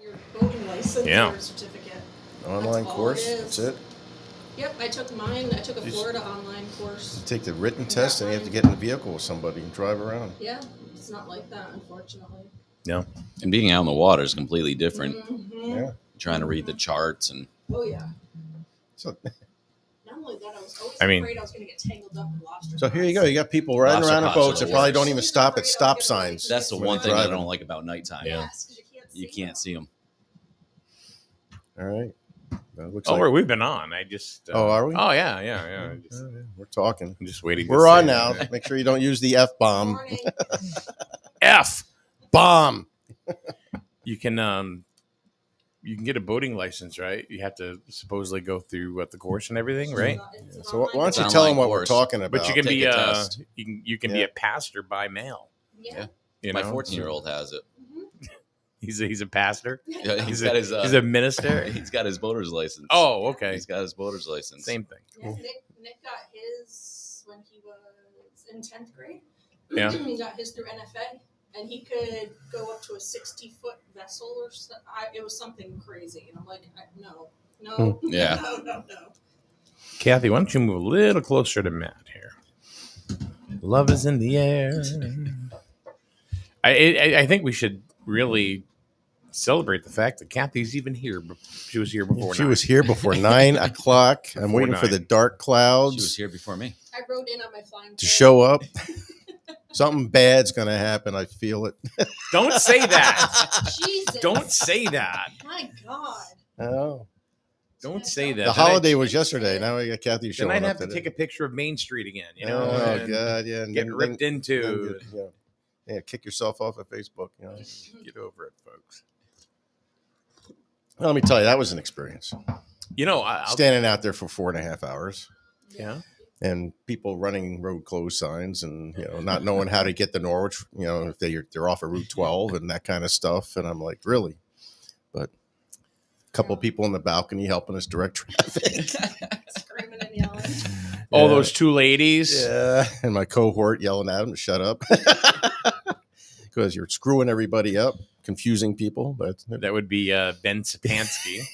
your boating license or certificate. Online course. That's it. Yep, I took mine. I took a Florida online course. You take the written test, and you have to get in the vehicle with somebody and drive around. Yeah, it's not like that, unfortunately. No. And being out in the water is completely different. Mm-hmm. Yeah. Trying to read the charts and. Oh yeah. So, not only that, I was always afraid I was going to get tangled up in lobster. So here you go. You got people riding around in boats that probably don't even stop at stop signs. That's the one thing I don't like about nighttime. Yeah. You can't see them. All right. Looks like we've been on. I just. Are we? Oh yeah. Just, we're talking. I'm just waiting. We're on now. Make sure you don't use the F bomb. F bomb. You can get a boating license, right? You have to supposedly go through the course and everything, right? Yeah, so why don't you tell them what we're talking about? But you can be be a pastor by mail. Yeah. My 14-year-old has it. He's a pastor. Yeah, he's a minister. He's got his boater's license. Oh, okay. He's got his boater's license. Same thing. Yeah, Nick got his when he was in 10th grade. Yeah. He got his through NFA, and he could go up to a 60-foot vessel or something. It was something crazy, and I'm like, no, Yeah. no. Kathy, why don't you move a little closer to Matt here? Love is in the air. I think we should really celebrate the fact that Kathy's even here. She was here before. She was here before 9 o'clock. I'm waiting for the dark clouds. She was here before me. I rode in on my flying to show up. Something bad's gonna happen. I feel it. Don't say that. Jesus. Don't say that. My God. Oh. Don't say that. The holiday was yesterday. Now we got Kathy showing up. Then I'd have to take a picture of Main Street again. You know. Oh God, yeah. And get ripped into. Yeah, kick yourself off of Facebook. You know. Get over it, folks. Let me tell you, that was an experience. You know, standing out there for 4.5 hours. Yeah. And people running road closed signs, and not knowing how to get to Norwich. If they're off of Route 12 and that kind of stuff. And I'm like, really? But a couple of people in the balcony helping us direct traffic. Screaming and yelling. All those two ladies. Yeah, and my cohort yelling at them to shut up. Because you're screwing everybody up, confusing people. But that would be Ben Sapansky.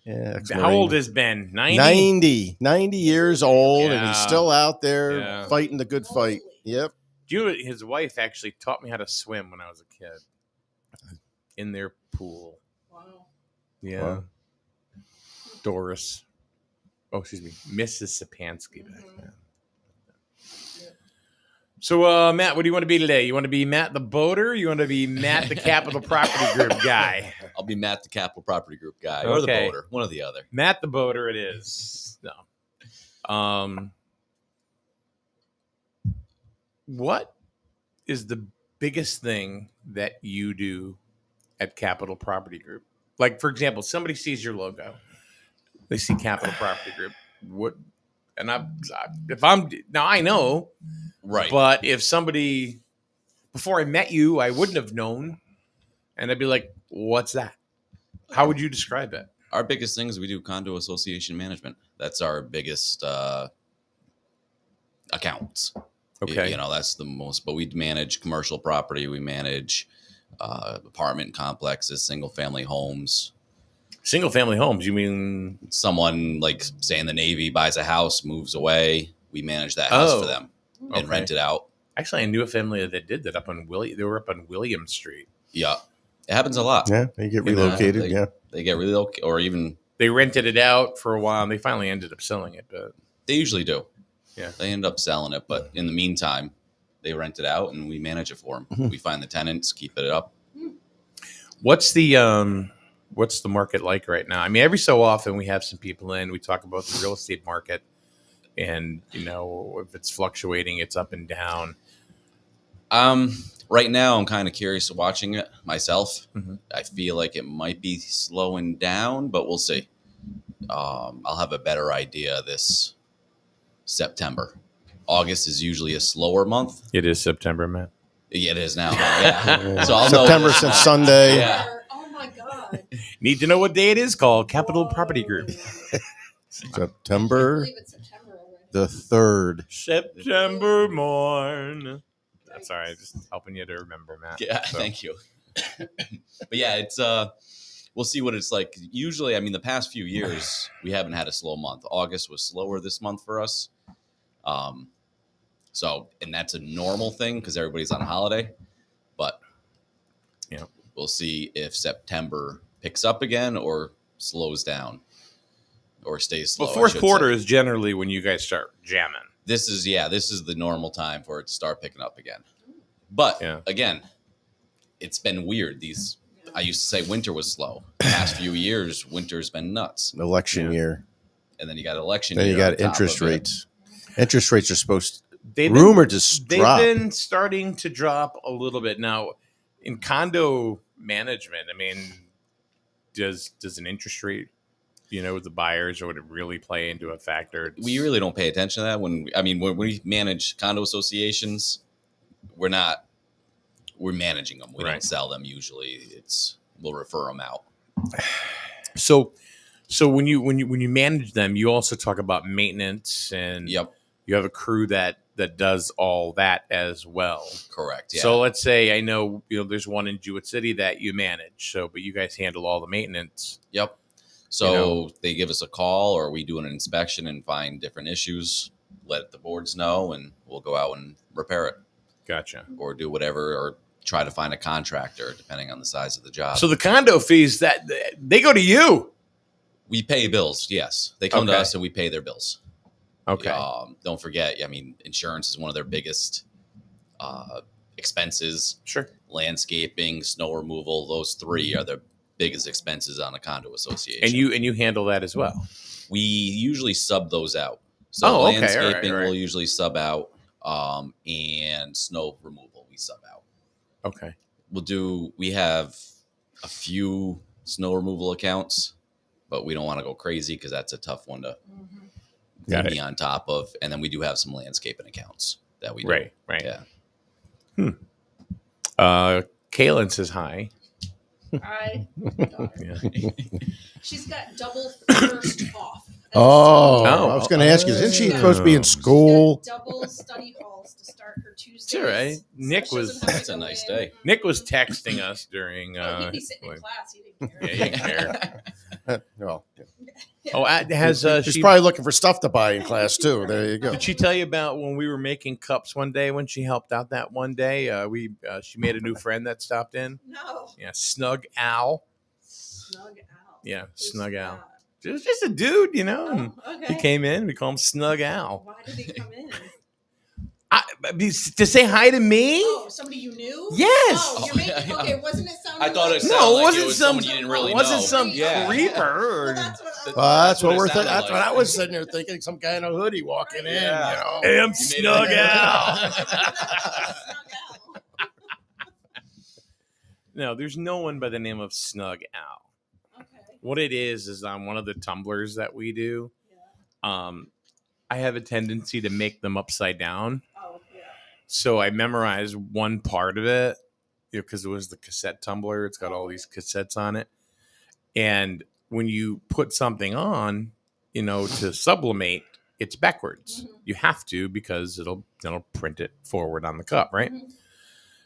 Yeah. How old is Ben? 90? 90 years old, and he's still out there fighting the good fight. Yep. His wife actually taught me how to swim when I was a kid in their pool. Wow. Yeah. Wow. Doris. Oh, excuse me. Mrs. Sapansky back then. So, Matt, what do you want to be today? You want to be Matt the boater? Or you want to be Matt the Capital Property Group guy? I'll be Matt the Capital Property Group guy or the boater, one or the other. Matt the boater, it is. No. What is the biggest thing that you do at Capital Property Group? Like, for example, somebody sees your logo, they see Capital Property Group. What? And I know. Right. But if somebody, before I met you, I wouldn't have known. And I'd be like, what's that? How would you describe it? Our biggest thing is we do condo association management. That's our biggest accounts. Okay. That's the most. But we manage commercial property. We manage apartment complexes, single family homes. Single family homes? You mean? Someone, like, say, in the Navy buys a house, moves away. We manage that house for them. And rent it out. Actually, I knew a family that did that they were up on William Street. Yeah. It happens a lot. Yeah, they get relocated. They get relocated, or even they rented it out for a while and they finally ended up selling it, but they usually do. Yeah. They end up selling it, but in the meantime, they rent it out and we manage it for them. Mm-hmm. We find the tenants, keep it up. What's the market like right now? I mean, every so often we have some people in, we talk about the real estate market. And, if it's fluctuating, it's up and down. Right now, I'm kind of curious watching it myself. Mm-hmm. I feel like it might be slowing down, but we'll see. I'll have a better idea this September. August is usually a slower month. It is September, man. Yeah, it is now. Yeah. So I'll September know. since Sunday. Yeah. Oh, my God. Need to know what day it is called. Capital Property Group. September. I believe it's September already. The 3rd. September morn. That's all right. Just helping you to remember, Matt. Yeah, thank you. But yeah, it's we'll see what it's like. Usually, I mean, the past few years we haven't had a slow month. August was slower this month for us. So, and that's a normal thing because everybody's on holiday. But Yeah. we'll see if September picks up again or slows down or stays slow. Well, I fourth should quarter say. is generally when you guys start jamming. This is the normal time for it to start picking up again. But Yeah. again, it's been weird. I used to say winter was slow. The past few years, winter's been nuts. Election Yeah. year. And then you got election. Then you year on got top interest of it. rates. Interest rates are supposed They've rumored to They've drop. been starting to drop a little bit now. In condo management, I mean, does an interest rate, with the buyers, or would it really play into a factor? We really don't pay attention to that. When we manage condo associations, we're managing them. We Right. don't sell them usually. We'll refer them out. So when you manage them, you also talk about maintenance, and Yep, you have a crew that does all that as well. correct. Yeah. So let's say I know there's one in Jewett City that you manage. So, but you guys handle all the maintenance. Yep. So they give us a call, or we do an inspection and find different issues. Let the boards know, and we'll go out and repair it, Gotcha. or do whatever, or try to find a contractor depending on the size of the job. So the condo fees that they go to you. We pay bills. Yes, they come to Okay. us and we pay their bills. Okay. Don't forget. I mean, insurance is one of their biggest expenses. Sure. Landscaping, snow removal; those three are the biggest expenses on a condo association. And you handle that as well. We usually sub those out. So Oh, okay. All right, landscaping all right. we'll usually sub out, and snow removal we sub out. Okay. We have a few snow removal accounts, but we don't want to go crazy because that's a tough one to Got be on top of. And then we do have some landscaping accounts that we do. Right. Yeah. Kaylin says hi. I, Yeah. she's got double first off. Oh, Oh. I was going to ask you, isn't she Yeah. supposed to be in She's school? got double study halls to start her Tuesdays. It's all right. so Nick she doesn't have to That's a go nice in. day. Nick was texting us during. Oh, he'd be sitting in like- class. He didn't care. Yeah, he didn't care. Well, Oh, has she's she? probably looking for stuff to buy in class too. There you go. Did she tell you about when we were making cups one day when she helped out that one day? She made a new friend that stopped in. No. Yeah, Snug Al. Snug Al. Yeah, Who's Snug Al. that? It was just a dude, and Oh, okay. he came in. We call him Snug Al. Why did he come in? To say hi to me? Oh, somebody you knew? Yes. Oh, you're Oh, making, yeah. okay, wasn't it sounding I thought it like sounded No, it like wasn't it was some- someone you didn't really wasn't know. some Yeah. creeper. Well, Or, that's what I Well, that's what it we're sounded thinking. That's like. what I was sitting there thinking. Some guy in a hoodie walking in. Yeah. You know. Hey, I'm You made Snug it. Al. Snug Al. No, there's no one by the name of Snug Al. Okay. What it is on one of the tumblers that we do. Yeah. I have a tendency to make them upside down. Oh, yeah. So I memorized one part of it, because it was the cassette tumbler. It's got all these cassettes on it. And when you put something on, to sublimate, it's backwards. Mhm. You have to, because it'll print it forward on the cup, right? Mhm.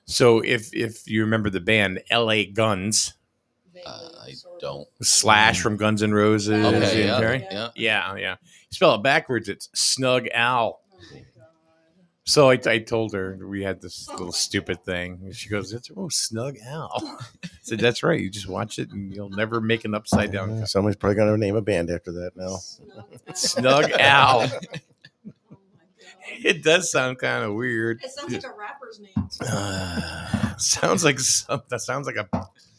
So if you remember the band LA Guns, Vaguely, I sort of. don't. Slash from Guns N' Roses, Okay, and yeah, Terry? yeah. Yeah. You spell it backwards, it's Snug Al. Oh my god. So I told her we had this little stupid thing. And she goes, Snug Al. I said, that's right. You just watch it and you'll never make an upside down cup. Somebody's probably going to name a band after that now. Snug Al. Snug Al. Oh my god. It does sound kind of weird. It sounds like a rapper's name. Sounds like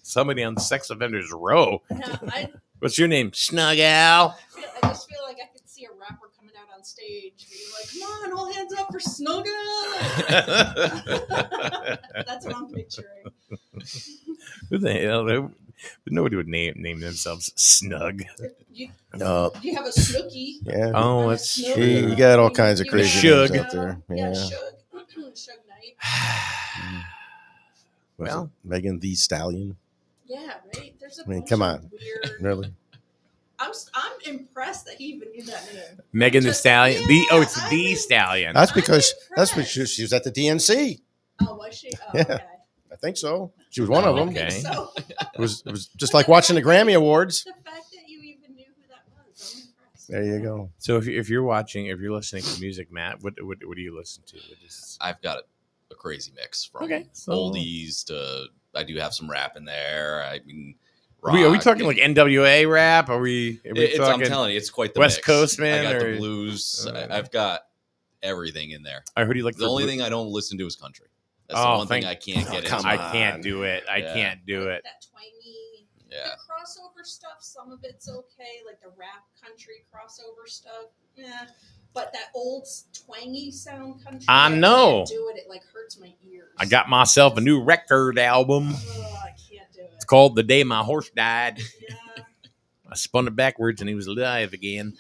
somebody on Sex Offenders Row. Yeah, I What's your name? Snug Al. just feel like I could see a rapper coming out on stage being like, "Come on, all hands up for Snug Al." That's what I'm picturing. Who the hell? Nobody would name themselves Snug. You No. have a Snooky. Yeah. Oh, I'm a it's Snug. You got all kinds of You crazy Shug. names out there. Yeah, Yeah. Shug. Shug Knight. Was Well. it Megan the Stallion? Yeah, right. There's a I mean, bunch come of on. Weird. Really? I'm impressed that he even knew that name. Megan the Just- Stallion. yeah, It's the I'm Stallion. That's I'm because she impressed. was at the DNC. Oh, was she? Oh, Yeah. okay. I think so. She was one of them. Okay. So It was just like watching the Grammy Awards. the fact that you even knew who that was, I'm impressed. There you go. So if you're listening to music, Matt, what do you listen to? I've got a crazy mix from Okay, so- oldies to I do have some rap in there. I mean, Are we rock, talking like NWA rap? Are we I'm talking? telling you, it's quite the West mix. Coast, man, I got or- the blues. Uh, I've got everything in there. I heard you like The only thing I don't listen to is country. That's Oh, the one thing thank- I can't get come into. I on. can't do it. I Yeah. can't do it. That twangy, Yeah. the crossover stuff, some of it's okay, like the rap country crossover stuff, yeah. But that old twangy sound country, I know. can't do it. It like hurts my ears. I got myself a new record album. Oh, I can't do it. It's called "The Day My Horse Died." Yeah. I spun it backwards and he was alive again.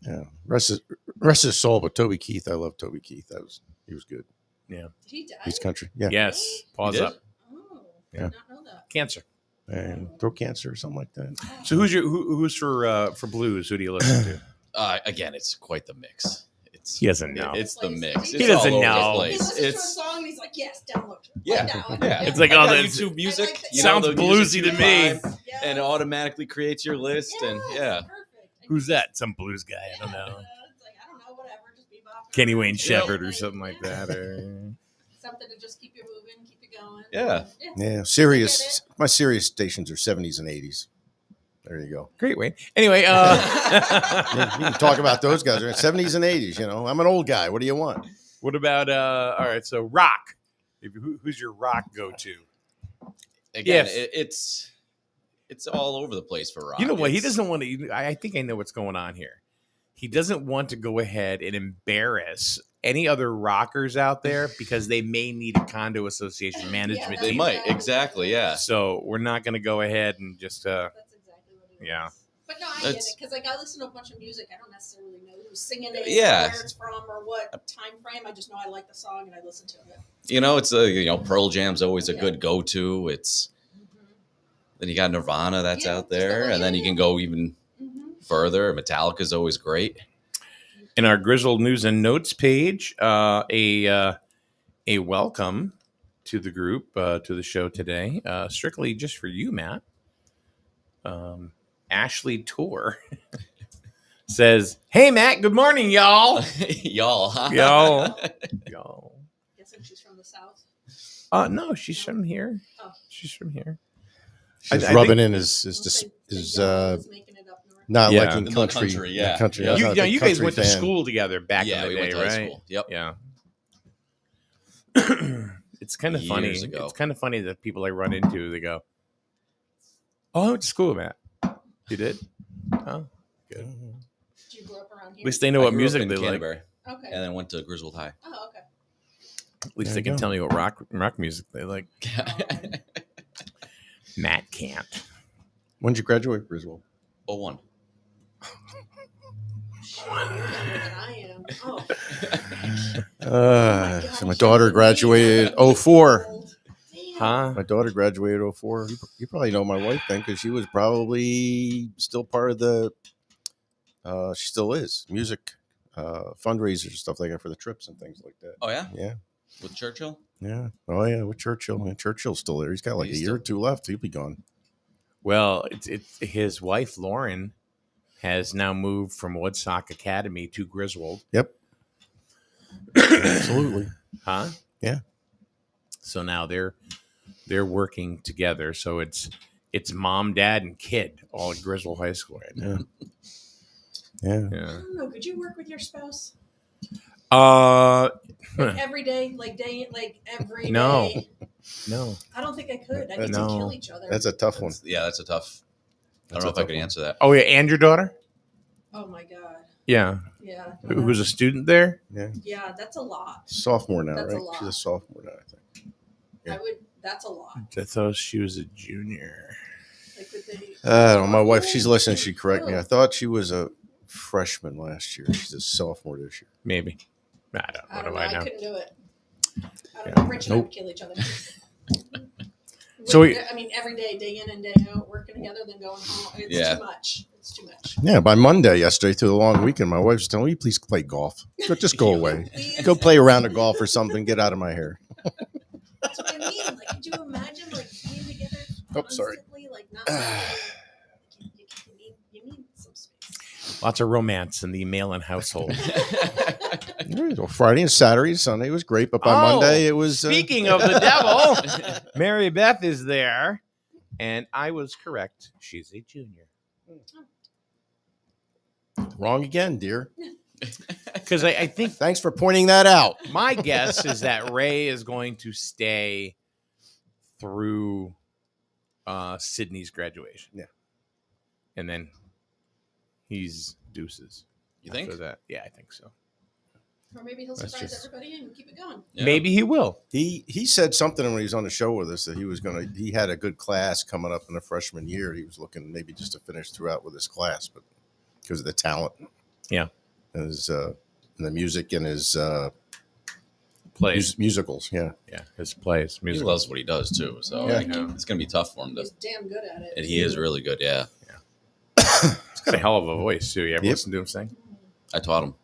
Yeah. Rest his soul, but Toby Keith, I love Toby Keith. He was good. Did he die? He's country. Yeah. Yes. Pause did? up. Oh, Yeah. did not know that. Cancer. And throat cancer or something like that. Oh. So who's for blues? Who do you listen to? Again, it's quite the mix. It's He doesn't know. It's the mix. He It's doesn't all over know. the He place. listens to a It's song and he's like, yes, download it. Yeah. Right now. yeah. It's like, I oh, got that's- YouTube music. I like that. you know, Sounds the music bluesy you to me. find, Yeah. and it automatically creates your list. And yeah, Perfect. Who's that? Some blues guy. I don't Yeah, know. It's like, I don't know, whatever. Just bebop. Kenny Wayne Yeah. Shepherd or something like that. Or... Something to just keep you moving, keep you going. Yeah. Yeah. Serious. My serious stations are 70s and 80s. There you go. Great, Wayne. Anyway, Yeah, you can talk about those guys. They're 70s and 80s. You know, I'm an old guy. What do you want? what about all right? So rock. Who's your rock go-to? again, Yes. it's all over the place for rock. You know what? He It's- doesn't want to. I think I know what's going on here. He doesn't want to go ahead and embarrass any other rockers out there because they may need a condo association management that's They team. might exactly. Yeah. So we're not going to go ahead and just. That's exactly what it is. Yeah. But no, I get That's- it because like I listen to a bunch of music. I don't necessarily know who's singing it, Yeah. or where it's from, or what time frame. I just know I like the song and I listen to it. You know, it's Pearl Jam's always a good go-to. It's then you got Nirvana that's Yeah, out just there, like- and then you can go even further. Metallica's always great. In our Grizzled News and Notes page, a welcome to the group, to the show today, strictly just for you, Matt. Ashley Tour says, "Hey, Matt. Good morning, y'all. Y'all, huh? Y'all, y'all. Guessing she's from the south. No, she's from here. Oh. She's from here. She's I rubbing think- in his Making it up north. not Yeah. liking No country. country, yeah. Country. Yeah. I'm You, not a yeah, big you guys country went to fan. school together back Yeah, in we the went day, to high right? school. Yep. Yeah. It's kind of funny. Years ago. It's kind of funny that people I run into, they go, "Oh, I went to school, Matt. You did? Oh, good. Did you grow up around At here? least they know I what grew music up in they like. Canterbury, Okay. and then went to Griswold High. Oh, okay. At least There they you can go. tell me what rock music they like. Matt can't. When did you graduate, Griswold? 01. And I am. Oh. So my daughter graduated 04. Damn. Huh? My daughter graduated 04. You probably know my wife then because she was probably still part of the, she still is, music fundraisers, stuff like that for the trips and things like that. Oh yeah, Yeah. with Churchill. Yeah. Oh, yeah. With Churchill. And Churchill's still there. He's got like He's a year or still- two left. He'll be gone. Well, it's his wife Lauren has now moved from Woodstock Academy to Griswold. Yep. Absolutely. Huh? Yeah. So now they're working together. So it's mom, dad, and kid all at Griswold High School right now. Yeah. Yeah. I Yeah. don't know. Could you work with your spouse Like every day, like every day? No. no. I don't think I could. I need No. to kill each other. That's a tough one. That's a tough. I That's don't know a if I tough could one. answer that. Oh yeah, and your daughter? Oh my god. Yeah. Yeah. Who's a student there? Yeah, that's a lot. Sophomore now, That's a right? lot. She's a sophomore now, I think. Yeah. I would. That's a lot. I thought she was a junior. Like would they? I don't know. My wife, she's listening. She'd correct me. I thought she was a freshman last year. She's a sophomore this year. Maybe. I don't. I What don't do know. I I know? couldn't do it. I don't know. Rich and I Nope. would kill each other. So we- I mean, every day in and day out, working together, then going home. It's Yeah. too much. It's too much. Yeah, by Monday, yesterday, through the long weekend, my wife was telling me, please play golf. Just go away. Please. Go play a round of golf or something. Get out of my hair. That's what I mean. Oh, sorry. constantly, like not you need some space. Lots of romance in the Malin household. Well, Friday and Saturday, Sunday was great, but by Oh, Monday it was. Speaking of the devil, Mary Beth is there, and I was correct. She's a junior. Wrong again, dear. Because I think Thanks for pointing that out. my guess is that Ray is going to stay through Sydney's graduation. Yeah. And then he's deuces. You think? After that. Yeah, I think so. Or maybe he'll That's surprise just- everybody and keep it going. Yeah. Maybe he will. He said something when he was on the show with us that he had a good class coming up in the freshman year. He was looking maybe just to finish throughout with his class, but because of the talent. Yeah. And his and the music and his Plays. musicals. Yeah. Yeah, his plays. He Music. loves what he does too, so Yeah. it's gonna be tough for him to. He's damn good at it. And he is really good. Yeah, He's got a hell of a voice, too. You ever Yep. listen to him sing? I taught him.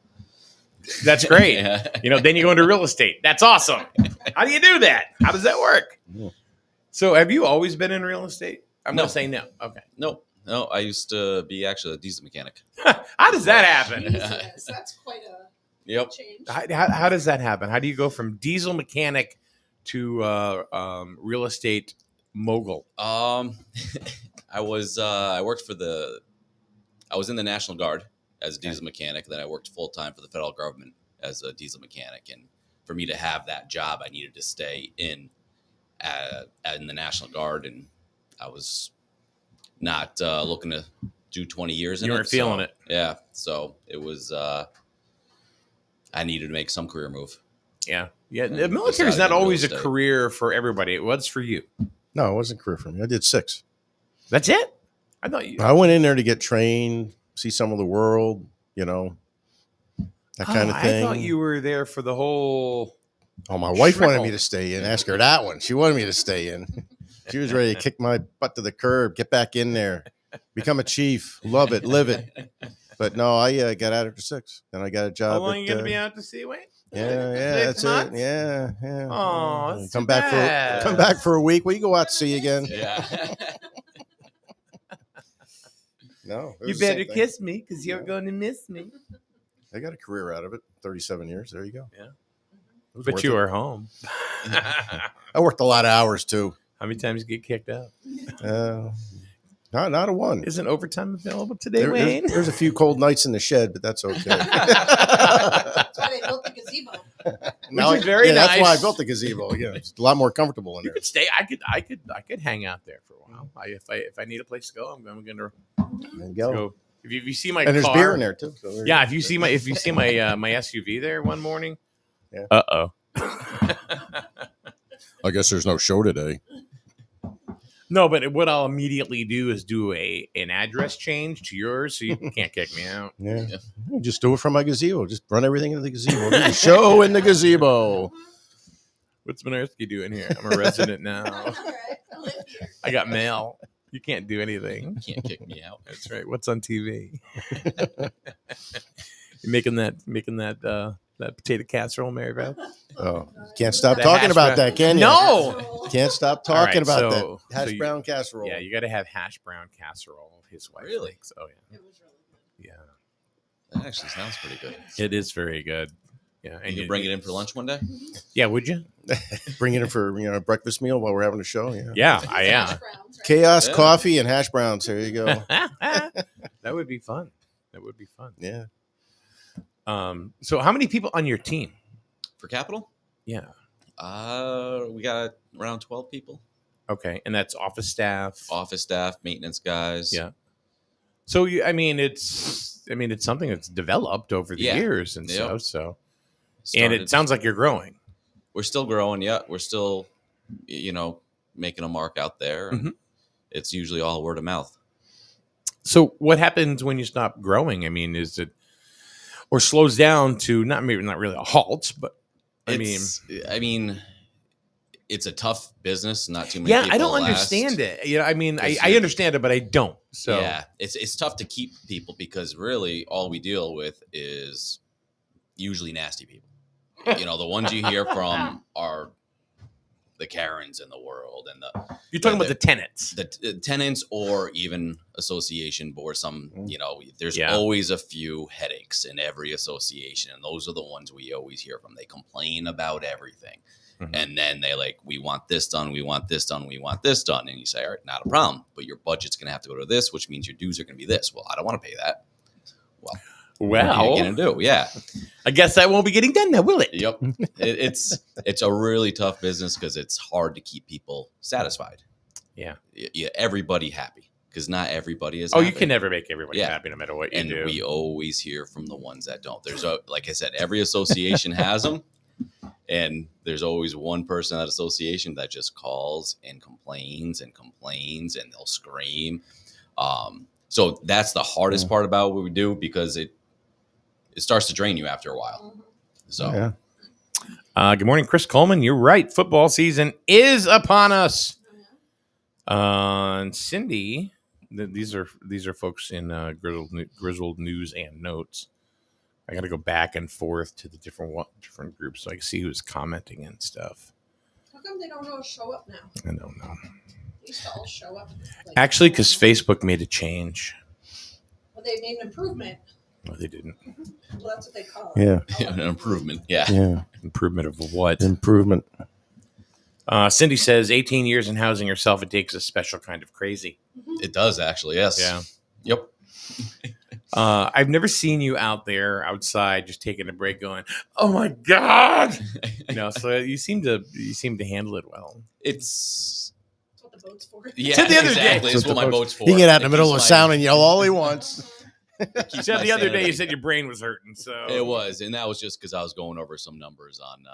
That's great. Yeah. Then you go into real estate. That's awesome. How do you do that? How does that work? Yeah. So have you always been in real estate? I'm No. going to say no. Okay. No, I used to be actually a diesel mechanic. How does that happen? Jesus, that's quite a Yep. change. How does that happen? How do you go from diesel mechanic to real estate mogul? I was I worked I was in the National Guard as a diesel mechanic. Then I worked full time for the federal government as a diesel mechanic. And for me to have that job, I needed to stay in the National Guard, and I was not looking to do 20 years in it. You weren't feeling so, it. Yeah, so it was. I needed to make some career move. Yeah. Yeah. The And military is decided not to real always a estate. career for everybody. It was for you. No, it wasn't a career for me. I did 6. That's it? I thought you. I went in there to get trained, see some of the world, that kind of thing. I thought you were there for the whole. Oh, my wife wanted Shrivel. me to stay in. Ask her that one. She wanted me to stay in. She was ready to kick my butt to the curb, get back in there, become a chief, love it, live it. But no, I got out after 6. Then I got a job. How long are at, you going to be out to sea, Wayne? Yeah, 6 that's months? it. Yeah. Aw, that's come too back bad. come back for a week. Will you go out to sea again? Yeah. No. it You was the same better thing. kiss me because you're Yeah. going to miss me. I got a career out of it. 37 years. There you go. Yeah. It was But worth you it. were home. I worked a lot of hours too. How many times you get kicked out? Not a one. Isn't overtime available today, There's, Wayne? there's a few cold nights in the shed, but that's okay. That's why they built the gazebo. Now is very That's why I nice. built the gazebo. Yeah, it's a lot more comfortable in You there. could stay. I could hang out there for a while. If I need a place to go, I'm going to There you go. go. If you see my And there's car, beer in there too. So there Yeah, you if you see my my SUV there one morning, Yeah. Uh-oh. go. I guess there's no show today. No, but what I'll immediately do is do an address change to yours, so you can't kick me out. Yeah. Just do it from my gazebo. Just run everything into the gazebo. Do the show in the gazebo. What's Minarski doing here? I'm a resident now. All right, I live here. I got mail. You can't do anything. Can't kick me out. That's right. What's on TV? You're making that potato casserole, Mary Beth? Oh, can't stop The talking hash about brown- that, can you? No! Can't stop All right, talking about so- that. Hash so you- brown casserole. Yeah, you got to have hash brown casserole. His wife Really? makes. Oh yeah, It was really good. yeah. That actually sounds pretty good. It is very good. Yeah, And you bring it in for lunch one day? Yeah, would you? Bring it in for a breakfast meal while we're having a show. Yeah. Yeah, Hash yeah. browns, right? Chaos Yeah. coffee and hash browns. There you go. That would be fun. That would be fun. Yeah. So how many people on your team? For Capital? Yeah. We got around 12 people. Okay, and that's office staff. Office staff, maintenance guys. Yeah. So it's something that's developed over the Yeah. years and Yep. stuff. So, and Started- it sounds like you're growing. we're still growing. Yeah, we're still, making a mark out there. And Mhm. It's usually all word of mouth. So what happens when you stop growing? I mean, is it or slows down to not really a halt, but I mean, it's a tough business. Not too many. yeah, people I don't last. understand it. I mean, I 'Cause you- understand it, but I don't. So Yeah, it's tough to keep people because really all we deal with is usually nasty people. The ones you hear from are the Karens in the world and You're talking about the tenants. the tenants or even association board. Some, there's Yeah. always a few headaches in every association, and those are the ones we always hear from. They complain about everything. Mhm. And then they we want this done, we want this done, we want this done. And you say, all right, not a problem, but your budget's going to have to go to this, which means your dues are going to be this. Well, I don't want to pay that. Well, what are you going to do? Yeah. I guess that won't be getting done now, will it? Yep. It's a really tough business because it's hard to keep people satisfied. Yeah. Everybody happy, because not everybody is Oh, happy. you can never make everybody Yeah. happy no matter what you And do. we always hear from the ones that don't. There's like I said, every association has them. And there's always one person at that association that just calls and complains and they'll scream. So that's the hardest part about what we do, because it starts to drain you after a while. Mhm. So Good morning, Chris Coleman. You're right. Football season is upon us. And Cindy, these are folks in Grizzled News and Notes. I got to go back and forth to the different groups so I can see who's commenting and stuff. How come they don't all show up now? I don't know. They used to all show up. Actually, because Facebook made a change. Well, they made an improvement. No, they didn't. Well, that's what they call Yeah. it. an improvement. Yeah. Yeah. Improvement of what? Improvement. Cindy says, 18 years in housing herself, it takes a special kind of crazy. It does actually. Yes. Yeah. Yep. I've never seen you out there outside just taking a break going, oh my God. So you seem to handle it well. It's That's what the boat's for. yeah. Said the other day. Exactly. It's what my boat's for. He can get out in It the middle of keeps the my- sound and yell all he wants. it keeps So my the other day sanity. you said your brain was hurting. So It was, and that was just because I was going over some numbers on.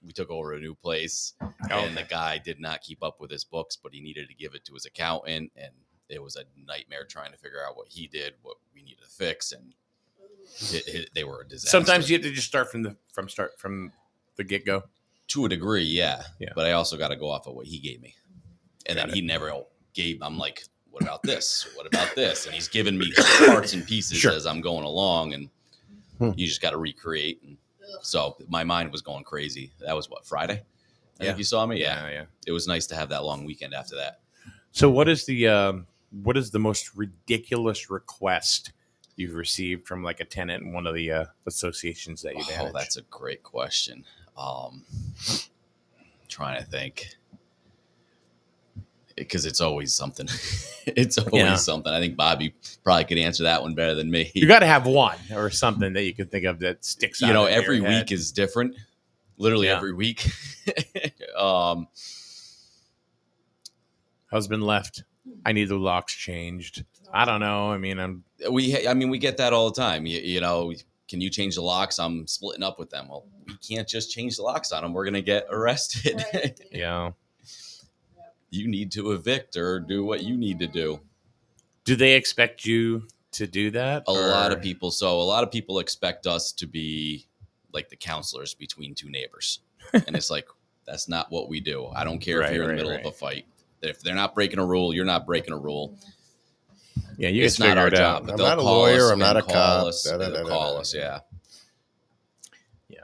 We took over a new place, and the guy did not keep up with his books, but he needed to give it to his accountant, and it was a nightmare trying to figure out what he did, what we needed to fix, and they were a disaster. Sometimes you have to just start from the get go. to a degree, yeah. Yeah. But I also got to go off of what he gave me, and Got then it. he never gave. I'm like, what about this? What about this? And he's giving me parts and pieces Sure. as I'm going along, and you just got to recreate. And so my mind was going crazy. That was what, Friday? I think you saw me. Yeah. It was nice to have that long weekend after that. So what is the most ridiculous request you've received from like a tenant in one of the associations that you manage? Oh, that's a great question. Trying to think, because it's always something. It's always something. I think Bobby probably could answer that one better than me. You got to have one or something that you can think of that sticks out. into Every your head. week is different. Literally Yeah. every week. Husband left. I need the locks changed. I don't know. I mean, we get that all the time. Can you change the locks? I'm splitting up with them. Well, we can't just change the locks on them. We're gonna get arrested. Right. yeah. You need to evict or do what you need to do. Do they expect you to do that? A lot of or- people. So a lot of people expect us to be like the counselors between two neighbors, and it's like that's not what we do. I don't care if Right, you're in the right, middle right. of a fight. If they're not breaking a rule, you're not breaking a rule. Yeah, you It's guys not figure our it out. job. I'm They'll not a call lawyer, us I'm not and a call cop. us, Da, da, and they'll da, call da, us. da. Yeah. Yeah.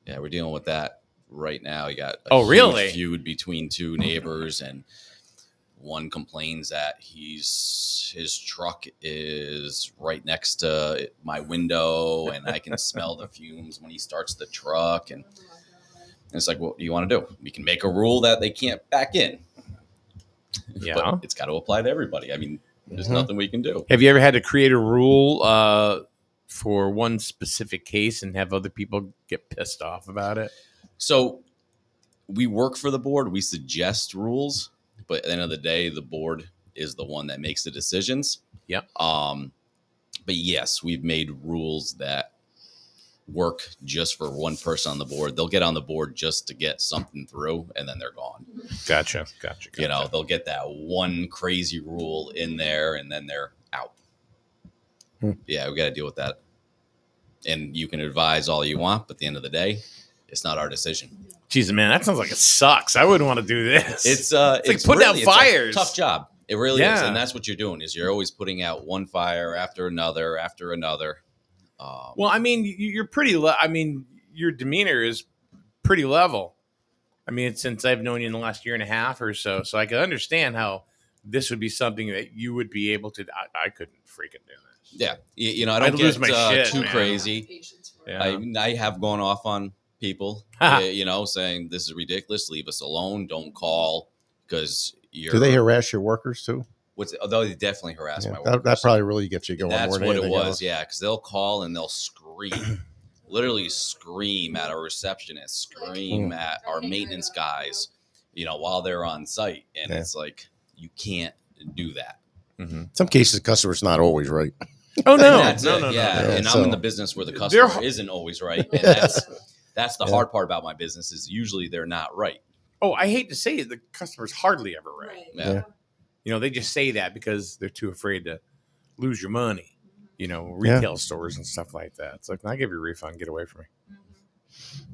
Yeah, we're dealing with that right now. You got Oh, huge really? feud between two neighbors, and one complains that his truck is right next to my window, and I can smell the fumes when he starts the truck. And it's like, what do you want to do? We can make a rule that they can't back in, Yeah. but it's got to apply to everybody. I mean, there's nothing we can do. Have you ever had to create a rule for one specific case and have other people get pissed off about it? So we work for the board. We suggest rules, but at the end of the day, the board is the one that makes the decisions. Yep. But yes, we've made rules that work just for one person on the board. They'll get on the board just to get something through, and then they're gone. Gotcha. They'll get that one crazy rule in there, and then they're out. Yeah, we got to deal with that. And you can advise all you want, but at the end of the day, it's not our decision. Jesus, man, that sounds like it sucks. I wouldn't want to do this. It's putting out it's a fires. tough job. It really is, Yeah. and that's what you're doing. Is you're always putting out one fire after another after another. well, I mean, you're pretty. I mean, your demeanor is pretty level. I mean, since I've known you in the last year and a half or so, so I can understand how this would be something that you would be able to. I couldn't freaking do this. Yeah, you know, I I'd don't lose get my shit, too man. crazy. Patience for it. Yeah. I have gone off on people, Ha. you know, saying this is ridiculous. Leave us alone. Don't call because you're. Do they harass your workers too? Although they definitely harass Yeah, my workers. that probably really gets you going. That's more than what it anything was, else. yeah. Because they'll call and they'll scream, literally scream at our receptionist, scream at our maintenance guys, you know, while they're on site, and Yeah. it's like you can't do that. Mm-hmm. In some cases, the customer's not always right. Oh no, And that's no, it, no, yeah. no. And So- I'm in the business where the They're customer ho- isn't always right, and that's the Yeah. hard part about my business is usually they're not right. Oh, I hate to say it, the customer's hardly ever right. Right. Yeah. You know, they just say that because they're too afraid to lose your money. You know, retail stores and stuff like that. It's like, I'll give you a refund. Get away from me.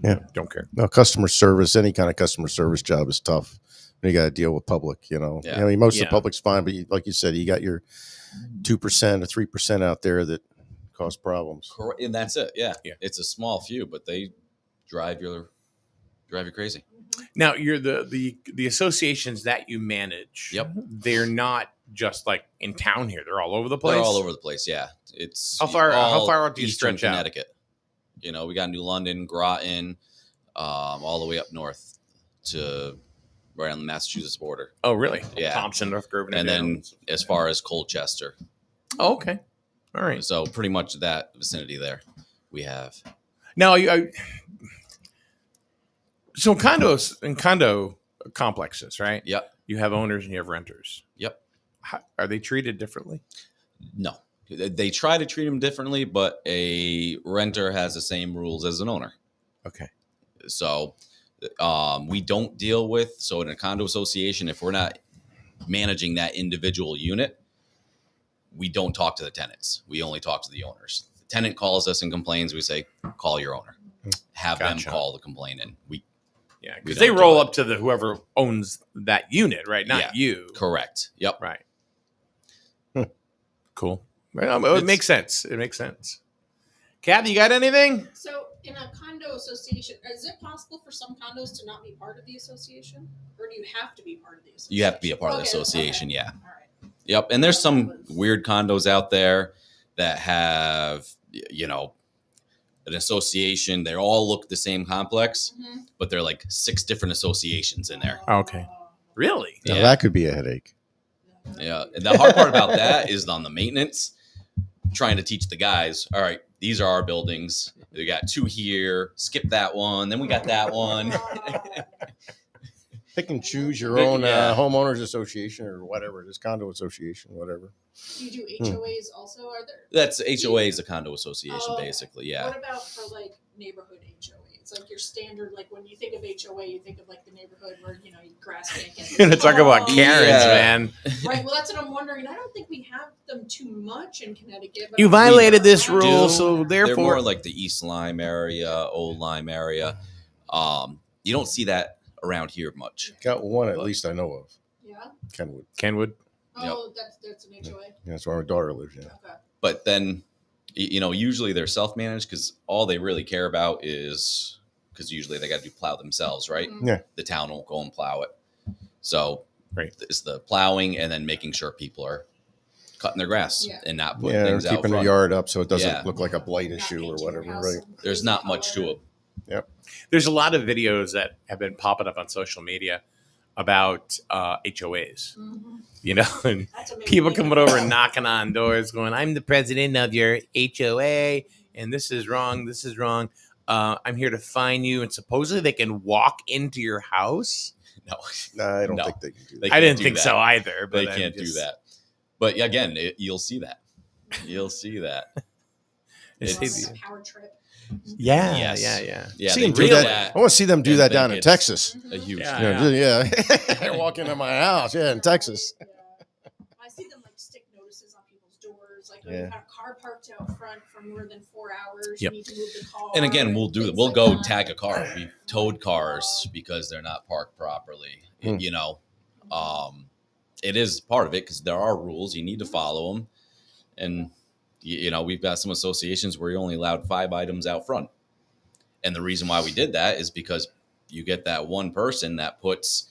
Yeah. Don't care. No, customer service, any kind of customer service job is tough. You got to deal with public, you know. Yeah. I mean, most of Yeah. the public's fine, but like you said, you got your 2% or 3% out there that cause problems. Correct. And that's it. Yeah. Yeah. It's a small few, but they drive you crazy. Now, you're the associations that you manage. Yep. They're not just like in town here. They're all over the place. They're all over the place. Yeah. It's How far all out do you Eastern stretch out? Connecticut. You know, we got New London, Groton, all the way up north to right on the Massachusetts border. Oh, really? Yeah. Thompson, North Grove, And then as far as Colchester. Oh, okay. All right. So pretty much that vicinity there we have. Now, so in condo complexes, right? Yep. You have owners and you have renters. Yep. Are they treated differently? No. They try to treat them differently, but a renter has the same rules as an owner. Okay. So we don't deal with, so in a condo association, if we're not managing that individual unit, we don't talk to the tenants. We only talk to the owners. The tenant calls us and complains. We say, call your owner. Have Gotcha. them call the complaint in. Yeah, We because don't they do roll it. up to the whoever owns that unit, right? Not Yeah. you. Correct. Yep. Right. Hmm. Cool. Well, it It's- makes sense. It makes sense. Kathy, you got anything? So, in a condo association, is it possible for some condos to not be part of the association, or do you have to be part of the association? You have to be a part of the Okay, association. okay. Yeah. All right. Yep. And there's some weird condos out there that have, you know, an association. They all look the same complex, Mhm. but they're like 6 different associations in there. Okay. Really? Now, Yeah. that could be a headache. Yeah. And the hard part about that is on the maintenance, trying to teach the guys, all right, these are our buildings. We got 2 here, skip that one. Then we got that one. Pick and choose your Pick- own yeah. homeowners association or whatever it is, condo association, whatever. Do you do HOAs also? Are there? That's HOA is a condo association, Oh, basically. Yeah. What about for like neighborhood HOAs? Like your standard, like when you think of HOA, you think of like the neighborhood where grass can't get. You're gonna talk about Oh, Karens, Yeah. man. Right. Well, that's what I'm wondering. I don't think we have them too much in Connecticut. But You I'm violated sure this around- rule, Do. so They're therefore, more like the East Lyme area, Old Lyme area. You don't see that around here much. Got one at least I know of. Yeah. Kenwood. Kenwood. Oh, that's an HOA. Yeah, that's where my daughter lives. Yeah. Okay. But then, usually they're self-managed because all they really care about is because usually they got to do plow themselves, right? Mhm. Yeah. The town won't go and plow it. So Right. it's the plowing and then making sure people are cutting their grass Yeah. and not putting Yeah, things out keeping the front. yard up so it doesn't Yeah. look like a blight Not issue or painting your whatever, house right? some There's crazy not much to color. it. There's a lot of videos that have been popping up on social media about HOAs. Mhm. And That's amazing. people coming over and knocking on doors, going, "I'm the president of your HOA, and this is wrong. This is wrong. I'm here to fine you." And supposedly they can walk into your house. No, Nah, I don't No. think they can do They that. I can't didn't do think that. so either. But they I'm can't do just- that. But again, you'll see that. You'll see that. It's Or like hideous. a power trip. Yeah, Yes. yeah. Yeah, See they them do reel that. I want to see them do and that think down in it's- Texas. Mhm. a huge. Yeah. Yeah. They walk into my house. Yeah, in Texas. Yeah. I see them like stick notices on people's doors, like Yeah. you've had a car parked out front for more than 4 hours. Yep. You need to move the car. And again, we'll do things that. We'll like go that. tag a car. We've towed Oh my cars God. because they're not parked properly. Hmm. It is part of it because there are rules. You need to follow them. And, we've got some associations where you're only allowed 5 items out front. And the reason why we did that is because you get that one person that puts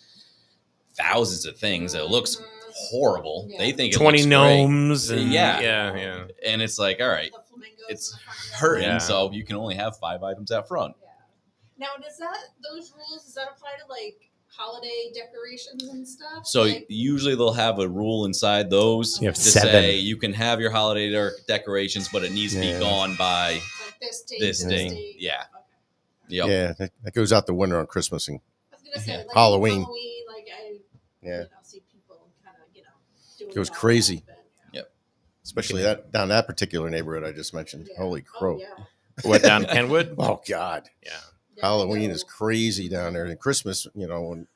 thousands of things that looks Mhm. horrible. Yeah. They think it 20 looks great. gnomes. And, Yeah. yeah. And it's like, all right, The flamingos it's in the front yard. hurting, Yeah. so you can only have 5 items out front. Yeah. Now, those rules, does that apply to like holiday decorations and stuff? So like, usually they'll have a rule inside those You have to 7. say you can have your holiday decorations, but it needs to be Yeah. gone by like this date, this date. date. Yeah. Okay. Yep. Yeah, that goes out the window on Christmas and I was gonna say like Halloween. like I yeah, see people kind of doing Goes all crazy. that, but, Yep. especially down that particular neighborhood I just mentioned. Yeah. Holy Oh, crow! yeah. What, down Kenwood? Oh God, Yeah. Yeah, Halloween I is know. crazy down there. And Christmas, when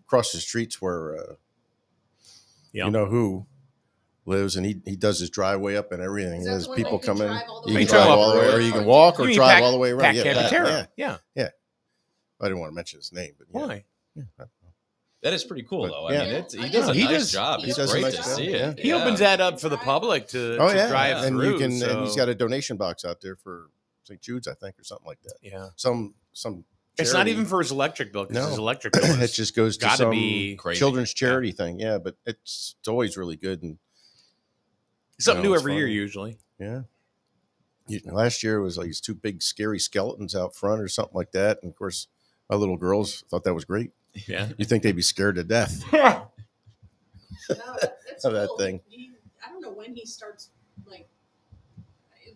across the streets where Yeah. you know who lives, and he does his driveway up and everything. Is that There's the one people that you can coming. drive all the You way can up? drive all the way, or you can walk You or mean drive Pat- all the way around. Pat Yeah, Cavitero. yeah. Yeah. I didn't want to mention his name, but yeah. Why? That is pretty cool, But, though. yeah. I mean, he No, does a he nice does- job. he It's does a great nice to job, see yeah. it. He opens that up for the public to, Oh to yeah, drive and through. you can, and he's so- got a donation box out there for St. Jude's, I think, or something like that. Yeah. Some. It's not charity. even for his electric bill because No. his electric bill It is just goes to gotta some be crazy. children's charity thing. Yeah, but it's always really good, and something No, new it's every year funny. usually. yeah. Last year was like these 2 big scary skeletons out front or something like that, and of course, my little girls thought that was great. Yeah. You think they'd be scared to death No, that's of that cool. thing? I don't know when he starts. Like,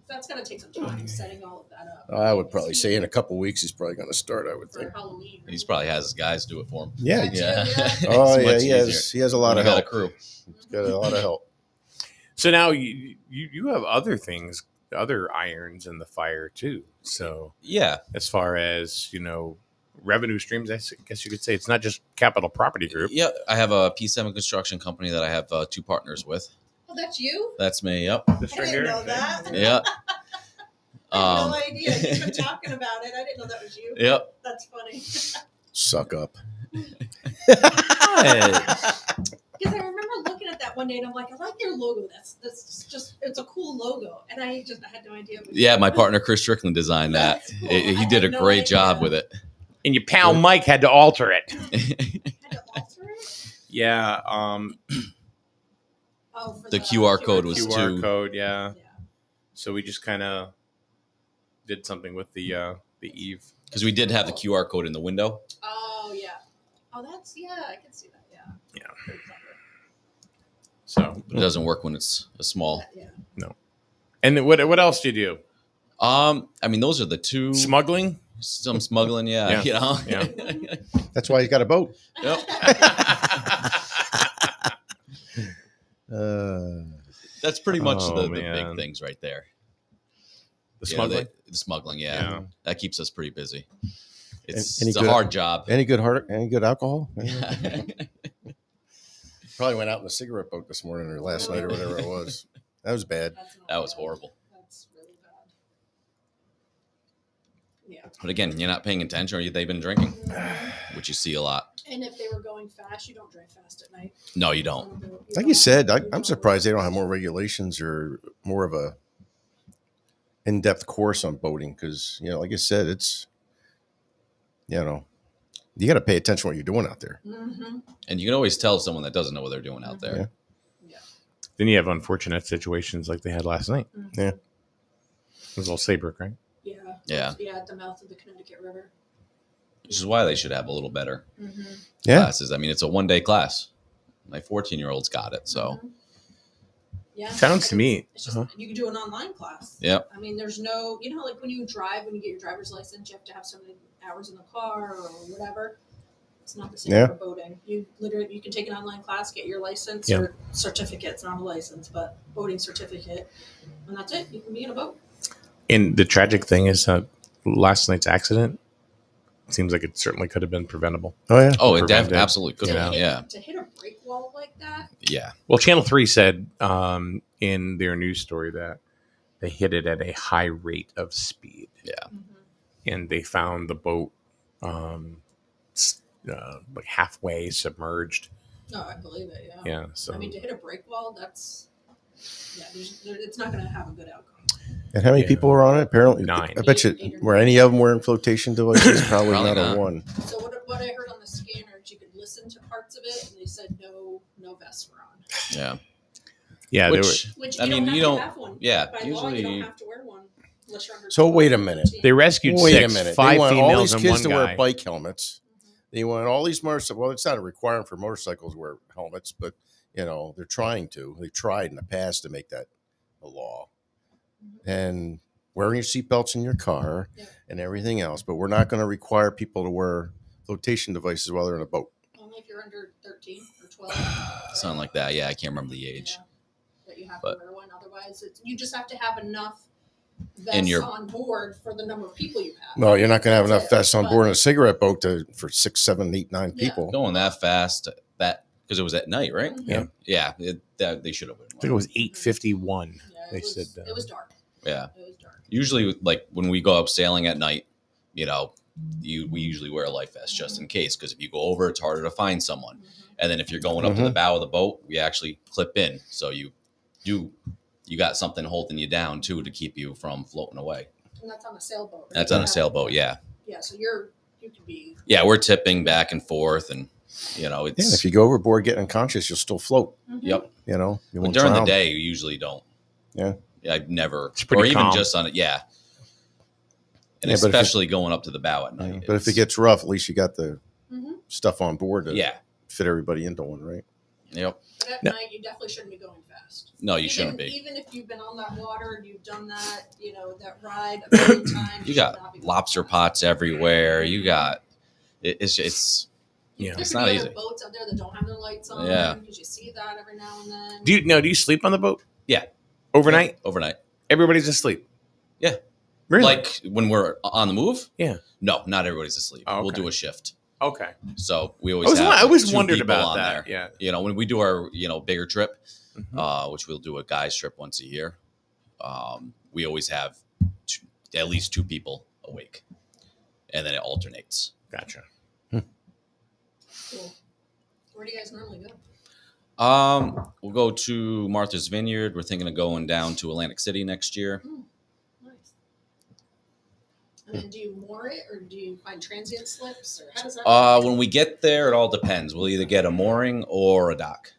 that's gonna take some time setting all of that up. I would probably say in a couple weeks he's probably going to start. I would for think. Halloween. He's probably has his guys do it for him. Yeah. That too, Yeah. Oh It's yeah, much he easier. has a lot When of you got help. a crew. He's got a lot of help. So now you have other things, other irons in the fire too. So Yeah. as far as revenue streams, I guess you could say it's not just Capital Property Group. Yeah. I have a P7 construction company that I have 2 partners with. Oh, that's you? That's me. Yep. This I right didn't here. know that. Yeah. I had no idea. You've been talking about it. I didn't know that was you. Yep. That's funny. Suck up. Because I remember looking at that one day and I'm like, I like their logo. That's just it's a cool logo. And I had no idea. It was Yeah. you. My partner Chris Strickland designed that. That's cool. He I did a had no great job idea. with it. And your pal Mike had to alter it. Had to alter it? Yeah. Oh, for The QR code was QR too- code. Yeah. Yeah. So we just kind of did something with the Eve. Because we did have the QR code in the window. Oh yeah. Oh, I can see that. Yeah. Yeah. Pretty clever. So But it doesn't work when it's a small. Yeah. and then what else do you do? I mean, those are the 2. Smuggling. Some smuggling, yeah. Yeah. That's why he's got a boat. Yep. That's pretty much Oh, the man. big things right there. The Yeah, smuggling. the smuggling, yeah. Yeah. That keeps us pretty busy. It's, Any it's a good- hard job. Any good alcohol? Probably went out in a cigarette boat this morning or last night or whatever it was. That was bad. That's not That was bad. horrible. That's really bad. Yeah. But again, you're not paying attention or they've been drinking, which you see a lot. And if they were going fast, you don't drive fast at night. No, you don't. Like you said, I'm surprised they don't have more regulations or more of a in-depth course on boating because, like you said, it's, you got to pay attention to what you're doing out there. Mm-hmm. And you can always tell someone that doesn't know what they're doing out there. Yeah. Yeah. Then you have unfortunate situations like they had last night. Yeah. It was all Saybrook, right? Yeah. Yeah. Yeah, at the mouth of the Connecticut River. Which is why they should have a little better Mm-hmm. Yeah. classes. I mean, it's a 1-day class. My 14-year-old's got it. So, Yeah. Sounds to me. It's just you can do an online class. yep. I mean, there's no, like when you drive, when you get your driver's license, you have to have so many hours in the car or whatever. It's not the same Yeah. for boating. You can take an online class, get your license Yeah. or certificate. It's not a license, but boating certificate, and that's it. You can be in a boat. And the tragic thing is last night's accident seems like it certainly could have been preventable. Oh, yeah. Oh, it Prevented. absolutely could Yeah. have. Yeah. To hit a brake wall like that. Yeah. Well, Channel 3 said in their news story that they hit it at a high rate of speed. Yeah. And they found the boat like halfway submerged. No, I believe it. Yeah. Yeah. So I mean, to hit a brake wall, it's not going to have a good outcome. And how many Yeah. people were on it? Apparently, 9. I bet you Eight or were nine. any of them wearing flotation devices? Probably, Probably not a not. one. So what I heard on the scanner is you could listen to parts of it, and they said no vests were on. Yeah. Yeah, they were. Which I you mean, don't have you to don't. have one. Yeah. By law, you Usually. don't have to wear one unless you're under. So 12 wait a or minute. 13. They rescued Wait 6, a minute. 5 They want all females these and kids one to guy. wear bike helmets. They want all these motorcycles. Well, it's not a requirement for motorcycles to wear helmets, but they're trying to. They tried in the past to make that a law. And wearing your seatbelts in your car Yeah. and everything else, but we're not going to require people to wear flotation devices while they're in a boat. Only if you're under 13 or 12. Something like that. Yeah, I can't remember the age. Yeah, that you have But- to wear one. Otherwise, you just have to have enough In vests your- on board for the number of people you have. No, you're not going to have That's enough it. vests on But- board in a cigarette boat for 6, 7, 8, 9 Yeah. people. Going that fast, that because it was at night, right? Mhm. Yeah. Yeah. They should have. I think it was 8:51. Yeah, They it was, said, it was dark. Yeah. It was dark. Usually, like when we go out sailing at night, we usually wear a life vest just in case. Because if you go over, it's harder to find someone. Mhm. And then if you're going up to the bow of the boat, we actually clip in, so you got something holding you down too to keep you from floating away. And that's on a sailboat. Right? That's on a sailboat. Yeah. Yeah, so you could be. Yeah, we're tipping back and forth, and it's Yeah, if you go overboard, get unconscious, you'll still float. Mhm. yep. You But won't during the drown. day, you usually don't. Yeah. I've never, It's pretty or even calm. just on it. Yeah. And Yeah, but if it- especially going up to the bow at night. But if it it's- gets rough, at least you got the Mhm. stuff on board to yeah, fit everybody into one, right? yep. But at No. night, you definitely shouldn't be going fast. No, you Even- shouldn't be. Even if you've been on that water and you've done that, that ride a million times. You should not got be going lobster fast. pots everywhere. You got it's Yeah. There It's could not be easy. other boats out there that don't have their lights on. Yeah. Because you see that every now and then. Do you sleep on the boat? Yeah. Overnight? overnight. Everybody's asleep. Yeah. Really? Like when we're on the move. Yeah. No, not everybody's asleep. Oh, We'll okay. do a shift. Okay. So we I always have. always two wondered people about on that. there. Yeah. When we do our bigger trip, Mhm. which we'll do a guys trip once a year, we always have at least 2 people awake, and then it alternates. Gotcha. Cool. Where do you guys normally go? We'll go to Martha's Vineyard. We're thinking of going down to Atlantic City next year. Nice. And then do you moor it or do you find transient slips or how does that work? When we get there, it all depends. We'll either get a mooring or a dock.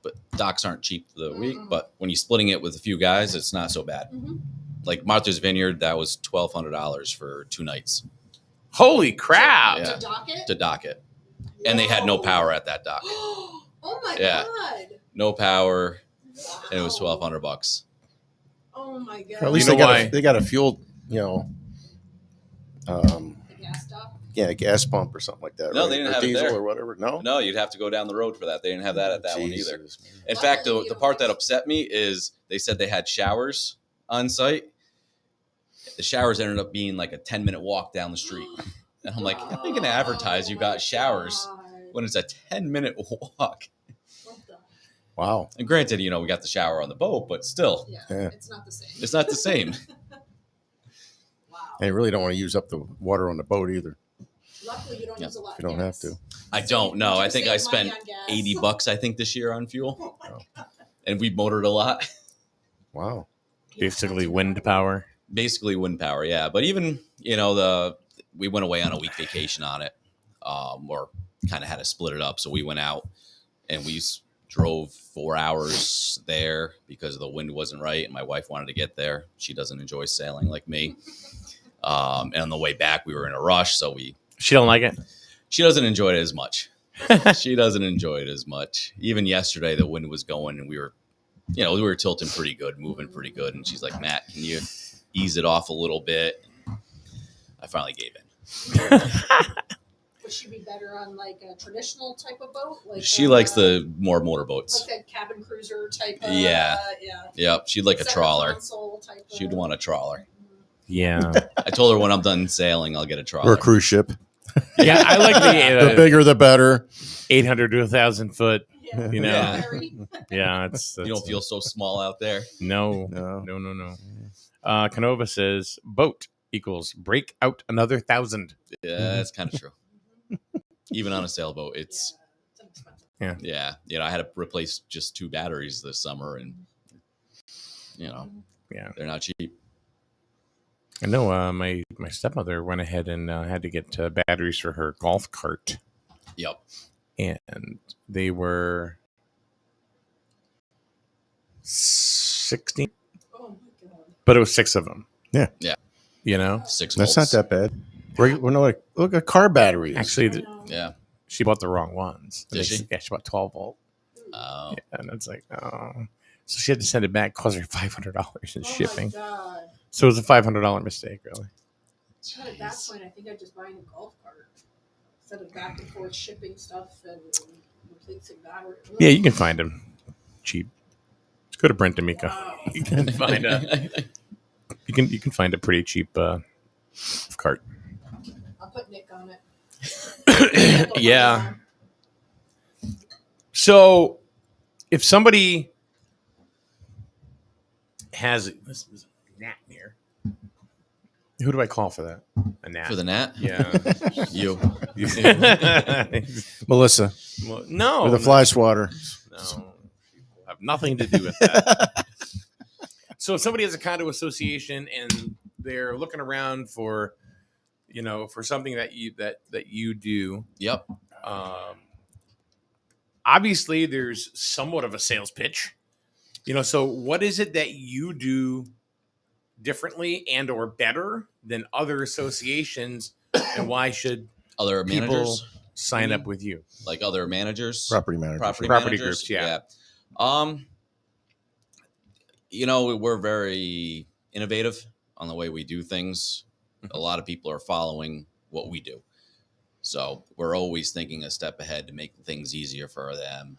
But docks aren't cheap for the week. Mm-mm. But when you're splitting it with a few guys, it's not so bad. Mhm. Like Martha's Vineyard, that was $1,200 for 2 nights Holy crap. Yeah. To dock it? to dock it, and they had no Whoa. power at that dock. Oh my Yeah. god. No power, Wow. and it was $1,200. Oh my god. Or at least You they know got why? they got a fuel, The gas dock? a gas pump or something like that. No, right? they didn't Or have it diesel there. or whatever. No, No, you'd have to go down the road for that. They didn't have that at that one either. Jesus, man. In fact, Luckily, the you part don't that mix- upset me is they said they had showers on site. The showers ended up being like a 10-minute walk down the street. And I'm like, how are you going to advertise you Oh got my showers God. when it's a 10-minute walk? What the- Wow. And granted, we got the shower on the boat, but still, Yeah, Yeah. it's not the same. it's not the same. Wow. And you really don't want to use up the water on the boat either. Luckily, you don't Yeah. use a lot. You don't have to. I don't know. I think I spent $80. $80, I think, this year on fuel. Oh my God. And we motored a lot. Wow. Basically wind power. Basically wind power, yeah. But even, we went away on a week vacation on it, or kind of had to split it up. So we went out and we drove 4 hours there because the wind wasn't right, and my wife wanted to get there. She doesn't enjoy sailing like me. And on the way back, we were in a rush, so She don't like it. she doesn't enjoy it as much. She doesn't enjoy it as much. Even yesterday, the wind was going, and we were tilting pretty good, moving pretty good. And she's like, "Matt, can you ease it off a little bit?" I finally gave in. Would she be better on like a traditional type of boat? Like She likes the more motorboats. like a cabin cruiser type of Yeah. yeah. Yep, she'd like a Center trawler. console type of- She'd want a trawler. Yeah. I told her when I'm done sailing, I'll get a Or trawler. a cruise ship. Yeah, I like The the bigger, the better. 800 to 1,000 foot. Yeah. You know. Yeah. Very- Yeah, it's You don't feel so small out there. no. No. Canova says boat equals break out another 1,000. Yeah, that's kind of true. Even on a sailboat, it's Yeah, it's expensive. yeah. I had to replace just 2 batteries this summer, and Yeah. they're not cheap. I know my stepmother went ahead and had to get batteries for her golf cart, Yep. and they were 16, Oh my god. but it was 6 of them. Yeah. Yeah. You know, 6 That's volts. not that bad. We're like, look at car batteries. actually, I know. Yeah. she bought the wrong ones. Did she? Yeah, she bought 12 volt. Oh. And it's like, oh. So she had to send it back, cost her $500 in Oh shipping. my god. So it was a $500 mistake, really. God, at that point, I think I'd just buy a golf cart instead of back and forth shipping stuff and replacing batteries. Yeah, you can find them cheap. Just go to Brent D'Amico. Wow. You can find a you can find a pretty cheap cart. I'll put Nick on it. Yeah. So if somebody has this is a gnat here, who do I call for that? A gnat. For the gnat? Yeah. You. Melissa Well, no. with a fly swatter. No. Will have nothing to do with that. So if somebody has a condo association and they're looking around for, for something that you do, Yep. obviously there's somewhat of a sales pitch. So what is it that you do differently and or better than other associations, and why should Other people managers, sign up with you? like other managers, Property manager. Property managers? groups, yeah. We're very innovative on the way we do things. A lot of people are following what we do. So we're always thinking a step ahead to make things easier for them.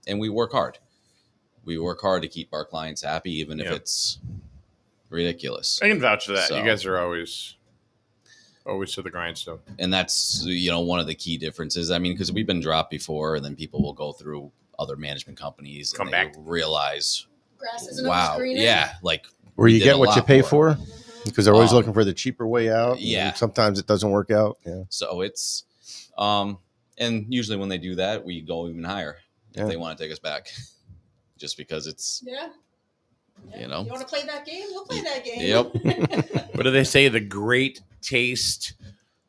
And we work hard. We work hard to keep our clients happy, even if Yeah. it's ridiculous. I can vouch for that. So- You guys are always to the grindstone. And that's, one of the key differences. I mean, because we've been dropped before, and then people will go through other management companies Come and back. they realize, Grass isn't wow, always greener. yeah, like Where you did get a what you lot pay for for, because they're always Um, looking for the cheaper way out. yeah. And sometimes it doesn't work out. Yeah. So it's, and usually when they do that, we go even higher Yeah. if they want to take us back, just because it's, Yeah. You know. You want to play that game? We'll play that game. Yep. What do they say? The great taste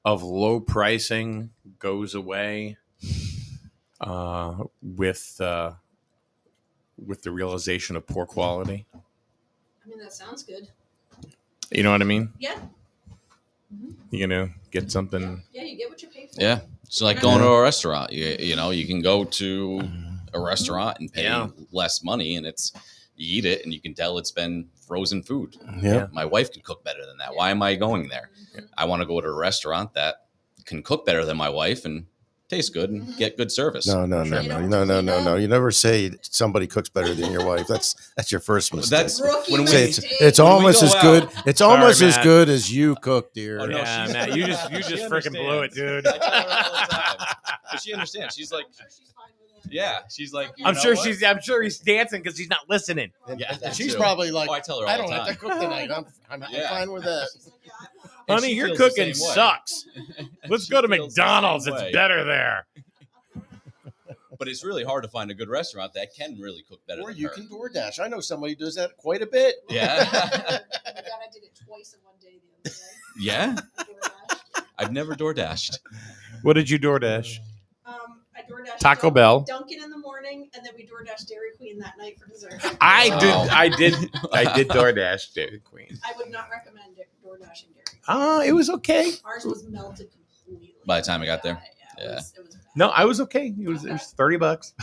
of low pricing goes away with the realization of poor quality. I mean, that sounds good. You know what I mean? Yeah. Get something. Yeah, you get what you pay for. yeah. So like going to a restaurant, you can go to a restaurant and pay Yeah. less money, and you eat it and you can tell it's been frozen food. Yeah. My wife could cook better than that. Why am I going there? I want to go to a restaurant that can cook better than my wife and taste good and get good service. No. You never say somebody cooks better than your wife. That's your first mistake. That's Rookie when we- Say mistake. it's when we almost go as out- good. It's Sorry, almost as Matt. good as you cook, dear. Oh, no, Yeah, she's- Matt, you just she freaking blew it, dude. I tell her all the time. But she understands. She's like, I'm sure she's fine with it. yeah. She's like, you I'm know sure what? I'm sure he's dancing because he's not listening. Yeah, that she's too. probably like, Oh, I tell her all I the don't have time. to cook tonight. I'm Yeah. fine with that. She's like, yeah, I don't know. And Honey, she your feels the cooking same way. sucks. Let's She go to feels the McDonald's. same It's way. better there. But it's really hard to find a good restaurant that can really cook better Or than you her. can DoorDash. I know somebody who does that quite a bit. Yeah. Oh my God, I did it twice in one day the other day. Yeah. I DoorDashed. I've never door dashed. What did you DoorDash? I DoorDashed Taco Bell. Dunkin' in the morning, and then we DoorDashed Dairy Queen that night for dessert. I Wow. did DoorDash Dairy Queen. I would not recommend it, DoorDashing Dairy Queen. It was okay. Ours was melted completely. By the time I got there? Yeah. Yeah. It was bad. No, I was okay. It was $30.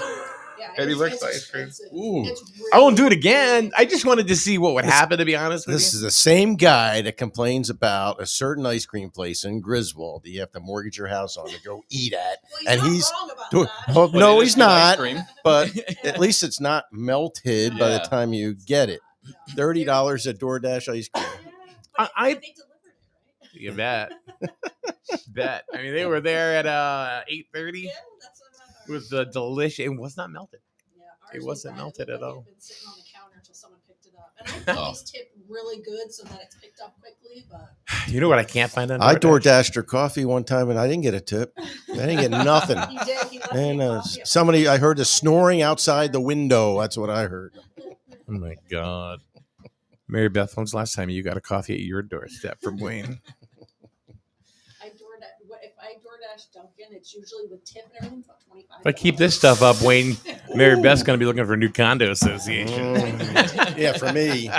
Yeah, Eddie it's works for ice cream. expensive. Ooh. It's I won't do it really, again. really I just wanted to see what would happen, to be honest with This you. is the same guy that complains about a certain ice cream place in Griswold that you have to mortgage your house on to go eat at. Well, And not he's wrong about doing- that. Oh, But no, it he's is good ice not. cream. But at least it's not melted by the Yeah. time you get it. $30 at DoorDash ice cream. Yeah, but I- they delivered it, right? You bet. Bet. I mean, they were there at 8:30 Yeah, that's what I thought. with the delicious. It was not melted. Yeah, It ours wasn't bad. It melted looked at like it all. had been sitting on the counter until someone picked it up. And I Oh. always tip really good so that it's picked up quickly, but You know what I can't find on I DoorDash? DoorDashed her coffee one time and I didn't get a tip. I didn't get nothing. he did. He left And me a copy of somebody, it. I heard the snoring outside the window. That's what I heard. Oh my god. Mary Beth, when's the last time you got a coffee at your doorstep from Wayne? If I DoorDash Dunkin', it's usually with tip and everything, about $25. If I keep this stuff up, Wayne, Mary Beth's going to be looking for a new condo association. Yeah, for me,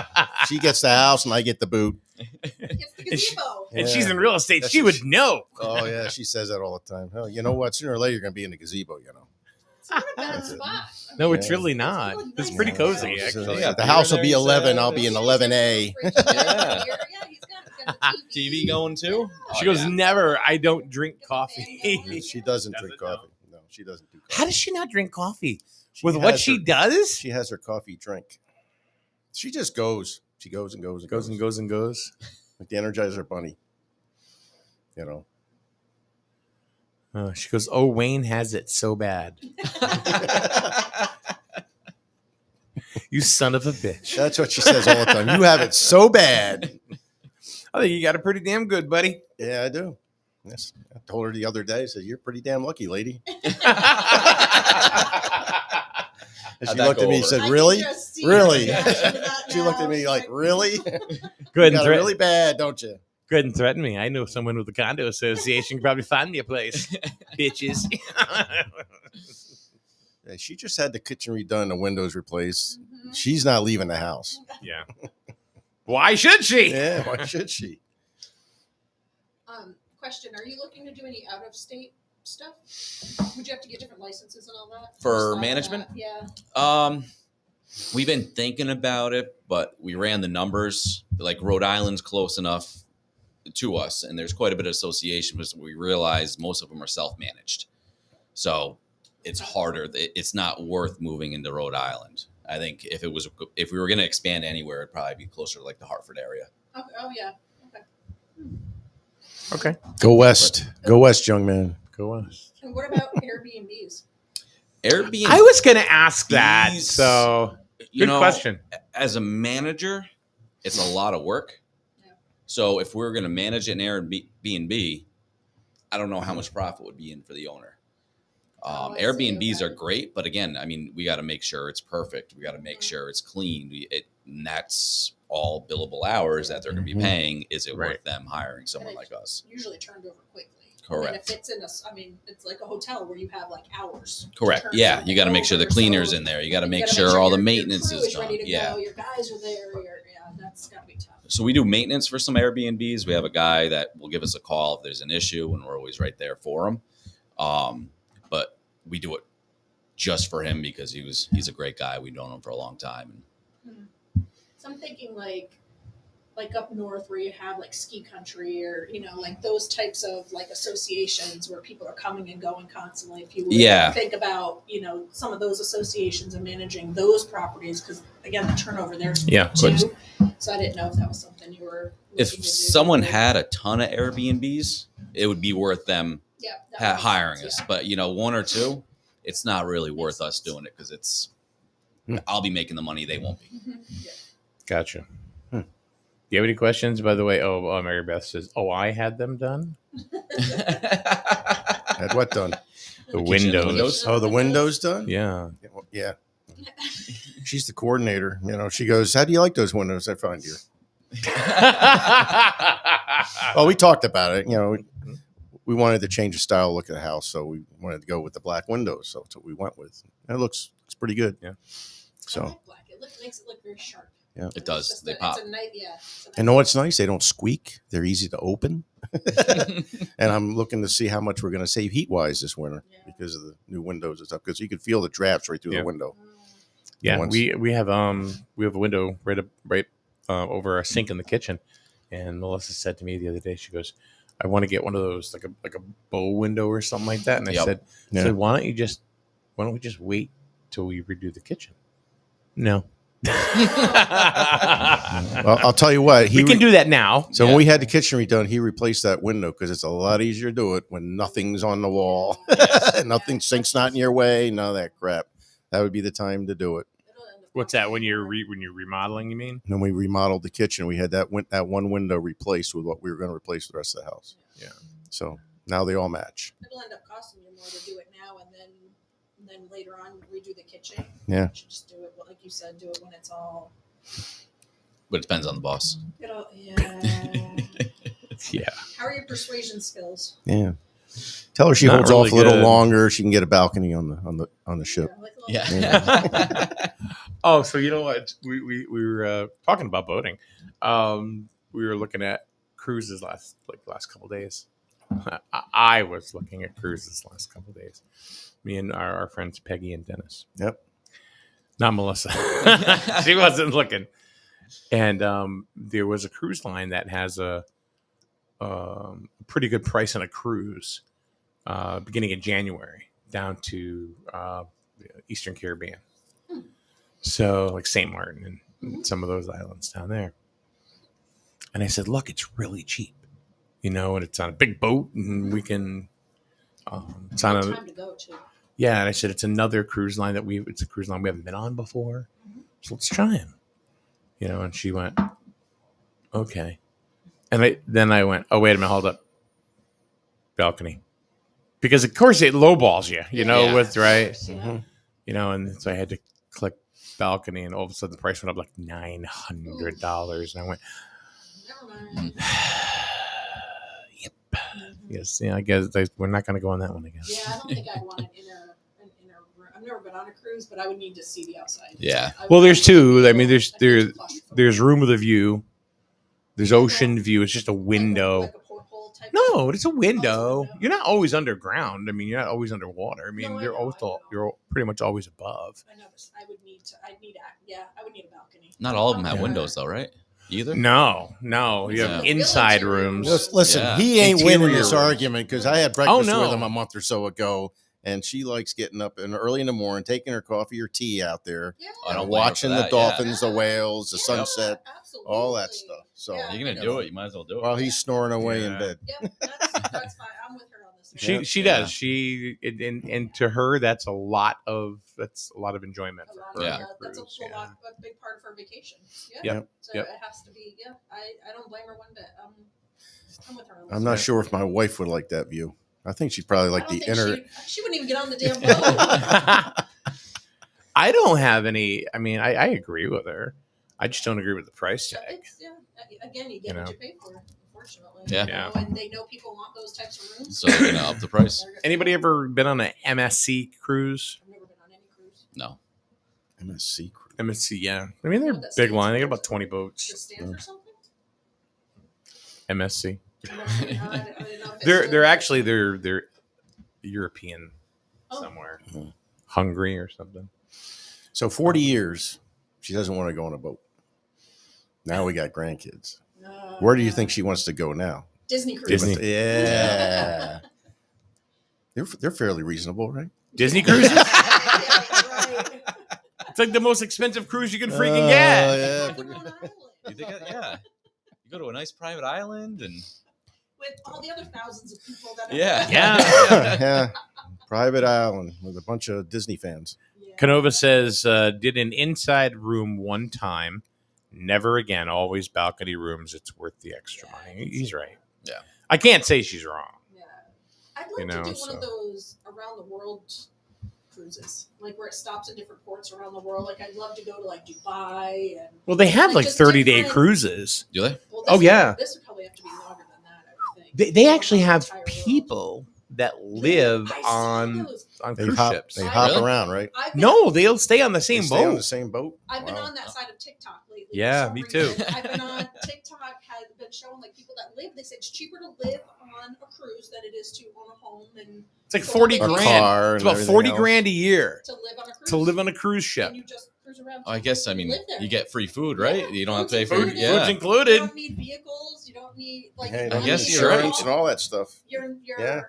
she gets the house and I get the boot. It's the gazebo. And she's in real estate. That's She just- would know. Oh yeah, she says that all the time. Oh, you know what? Sooner or later, you're gonna be in the gazebo. You know. It's not a bad spot. No, it's Yeah. really not. really It's nice pretty out cozy, there. actually. Yeah, the house will be beer there, 11. I'll be in 11A. Yeah, he's got the TV. TV going too? She Oh, goes, yeah. never. I don't drink Get the coffee. fan going. She doesn't Doesn't drink know. coffee. No, she doesn't do coffee. How does she not drink coffee? She With what has she her- does? She has her coffee drink. She just goes. She goes and goes and Goes and goes and goes. Like the Energizer Bunny. You know. She goes, oh, Wayne has it so bad. You son of a bitch. That's what she says all the time. You have it so bad. I think you got it pretty damn good, buddy. Yeah, I do. Yes. I told her the other day, I said, you're pretty damn lucky, lady. And How'd she that looked go at me and over? said, I can really? just see Really? her reaction to that She looked at now. me She's like, really? Go ahead You and got it threaten. really bad, don't you? Go ahead and threaten me. I know someone with the condo association can probably find me a place. Bitches. Yeah, she just had the kitchen redone, the windows replaced. Mhm. She's not leaving the house. Yeah. Why should she? Yeah, why should she? Question: Are you looking to do any out of state stuff? Would you have to get different licenses and all that For Just all management? that? Yeah. We've been thinking about it, but we ran the numbers. Like Rhode Island's close enough to us, and there's quite a bit of association, but we realized most of them are self-managed. So it's harder. It's not worth moving into Rhode Island. I think if we were going to expand anywhere, it'd probably be closer to like the Hartford area. Okay. Oh yeah. Okay. Okay. Go west. Go west, young man. Go west. And what about Airbnbs? Airbnb. I was going to ask that. These- So, you good know, question. As a manager, it's a lot of work. Yeah. So if we're going to manage an Airbnb, I don't know how much profit would be in for the owner. Oh, I see. Airbnbs Okay. are great, but again, I mean, we got to make sure it's perfect. We got to make Mhm. sure it's clean. And that's all billable hours that they're going to be Mhm. paying. Is it Right. worth them hiring someone And like us? Usually turned over quickly. Correct. And if it's in it's like a hotel where you have like hours. to Correct. turn Yeah, something you got to make sure the over, cleaner's so in there. You got to you make gotta sure all the your maintenance crew is done. ready to Yeah. go. Your guys are there. That's gotta be tough. So we do maintenance for some Airbnbs. We have a guy that will give us a call if there's an issue, and we're always right there for him. But we do it just for him because he's a great guy. We've known him for a long time. So I'm thinking like up north where you have like ski country or like those types of like associations where people are coming and going constantly. If you would Yeah. think about some of those associations and managing those properties, because again the turnover there's Yeah. too. So I didn't know if that was something you were. If looking to do. someone had a ton of Airbnbs, it would be worth them yeah, that makes hiring sense, us. But one or two, it's not really worth us doing it because I'll be making the money, they won't be. Yeah. Mhm. Yeah. Gotcha. Do you have any questions, by the way? Mary Beth says, I had them done. Had what done? The kitchen, the windows. windows? Oh, the windows done? Yeah. Yeah. She's the coordinator. She goes, how do you like those windows I find here? Well, we talked about it. We wanted to change the style look of the house, so we wanted to go with the black windows. So that's what we went with. And it looks pretty good. Yeah. I So, like black. It makes it look very sharp. Yeah. It does. It's just They it's pop. a nice, yeah. It's a and know what's nice? They don't squeak. They're easy to open. And I'm looking to see how much we're going to save heat wise this winter Yeah. because of the new windows and stuff. Because you could feel the drafts right through Yeah. the window. Yeah, Once- we have a window right over our sink in the kitchen, and Melissa said to me the other day, she goes, "I want to get one of those like a bow window or something like that." And I Yep. said, Yeah. "Why don't we just wait till we redo the kitchen?" No, Well, I'll tell you what. we can do that now. So Yeah. when we had the kitchen redone, he replaced that window because it's a lot easier to do it when nothing's on the wall, nothing sink's not in your way, none of that crap. That would be the time to do it. It'll end up What's that? When you're costing when you're remodeling? You mean? And then we remodeled the kitchen. We had that one window replaced with what we were going to replace the rest of the house. Yeah. So now they all match. It'll end up costing you more to do it now and then later on redo the kitchen. Yeah. You should just do it like you said. Do it when it's all But it depends on the boss. Yeah. How are your persuasion skills? Yeah. Tell her she Not holds really off a little good. longer. She can get a balcony on the ship. Yeah, like a little- Yeah. Oh, so you know what? We were talking about boating. We were looking at cruises last couple days. I was looking at cruises last couple days. Me and our friends Peggy and Dennis. Yep. Not Melissa. She wasn't looking. And there was a cruise line that has a pretty good price on a cruise beginning of January down to the Eastern Caribbean. So like St. Martin and some of those islands down there. And I said, look, it's really cheap, and it's on a big boat and we can, it's on Good a, time to go too. yeah. And I said, it's another cruise line it's a cruise line we haven't been on before. So let's try him, and she went, okay. And then I went, oh, wait a minute, hold up. Balcony. Because of course it lowballs you, Yeah. with, right. Yeah. And so I had to click balcony and all of a sudden the price went up like $900. And I went, Never mind. yep. Yes. Yeah, I guess we're not going to go on that one, I guess. Yeah, I don't think I'd want an inner room. I've never been on a cruise, but I would need to see the outside. Yeah. I would Well, there's like to two. be I mean, able- I think it's claustrophobic. there's room with a view. There's ocean view. It's just a Like window. a porthole type No, thing? it's a window. window. You're not always underground. I mean, you're not always underwater. I mean, No, I you're know, always I know. you're pretty much always above. I know, but I would need a balcony. Not all of them have Yeah. windows though, right? Either. No. You have Yeah. inside Military rooms. rooms. Just listen, Yeah. he ain't winning Interior this rooms. argument because I had breakfast no. with him a month or so ago, and she likes getting up early in the morning, taking her coffee or tea out there, Yeah. I don't blame her watching for the that, yeah. dolphins, the whales, the Yeah, sunset, absolutely. all that stuff. So Yeah. You're gonna do it. You might as well do it. while he's snoring away in Yeah. bed. Yep, that's fine. I'm with her on this. one. She Yeah. does. And to her that's a lot of enjoyment A for lot her. of- Yeah. on a That's cruise, a big part of her vacation. Yeah. Yep. So Yep. it has to be. Yeah. I don't blame her one bit. I'm with her on this. I'm one. not sure if my wife would like that view. I think she'd probably I like don't the think inner. She wouldn't even get on the damn boat. I don't have any. I mean, I agree with her. I just don't agree with the price tag. Again, you get You what know. you pay for. Unfortunately. Yeah. You know, and they know people want those types of rooms. So they're gonna up the price. Anybody ever been on an MSC cruise? I've never been on any cruise. No. MSC crew. MSC, yeah. I mean, they're What that big stands line. They got for? about 20 boats. Does it stand for something? MSC. I don't know if it's They're still- actually they're European Oh. somewhere, Mhm. Hungary or something. So 40 years, she doesn't want to go on a boat. Now we got grandkids. Where do you think she wants to go now? Disney cruise? Disney. Yeah. They're fairly reasonable, right? Disney cruises. Right. It's like the most expensive cruise you can freaking Oh, get. yeah. Like on an island. You think? Yeah. You go to a nice private island and With all the other thousands of people that. Yeah. Yeah. Yeah. Private island with a bunch of Disney fans. Yeah. Canova says, did an inside room one time, never again, always balcony rooms. It's worth the extra money. He's right. Yeah. I can't say she's wrong. Yeah. I'd love You know, to do one so. of those around the world cruises, like where it stops at different ports around the world. Like I'd love to go to like Dubai and. Well, they have Like like just 30-day different- cruises. do they? Well, Oh, yeah. This would probably have to be longer than that. I would think. They Go actually around have the entire world. people that live I saw on those. They cruise hop, ships. they I- hop Really? around, right? I've been- No, they'll stay on the They same stay on the boat. same boat. I've been Wow. on that side of TikTok lately. Yeah, for some me too. reason. I've been on TikTok, has been showing like people that live. They say it's cheaper to live on a cruise than it is to own a home and It's like 40 A grand. car It's and about everything 40 else. grand a year to live on a cruise. to live on a cruise ship. And you just cruise around. Oh, I guess. I mean, live there. you get free food, right? Yeah, You don't have to pay food's for. included. Yeah. Food's You included. don't need vehicles. You don't need like. Hey, you I don't guess need you're right. insurance and all that stuff. Your Yeah.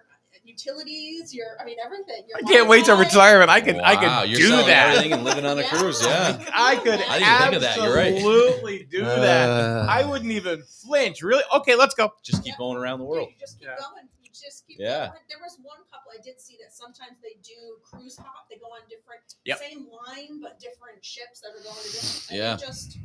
utilities. I mean everything. Your I can't wait till Wi-Fi. retirement. I Wow, could you're do selling that. everything and living on a cruise. Yeah. I could I didn't even think of that. You're right. absolutely do that. I wouldn't even flinch. Really? Okay, let's go. Just keep going around the Dude, world. you just keep Yeah. going. You just keep Yeah. going. There was one couple I did see that sometimes they do cruise hop. They go on different, Yep. same line but different ships that are going to different. and Yeah. they just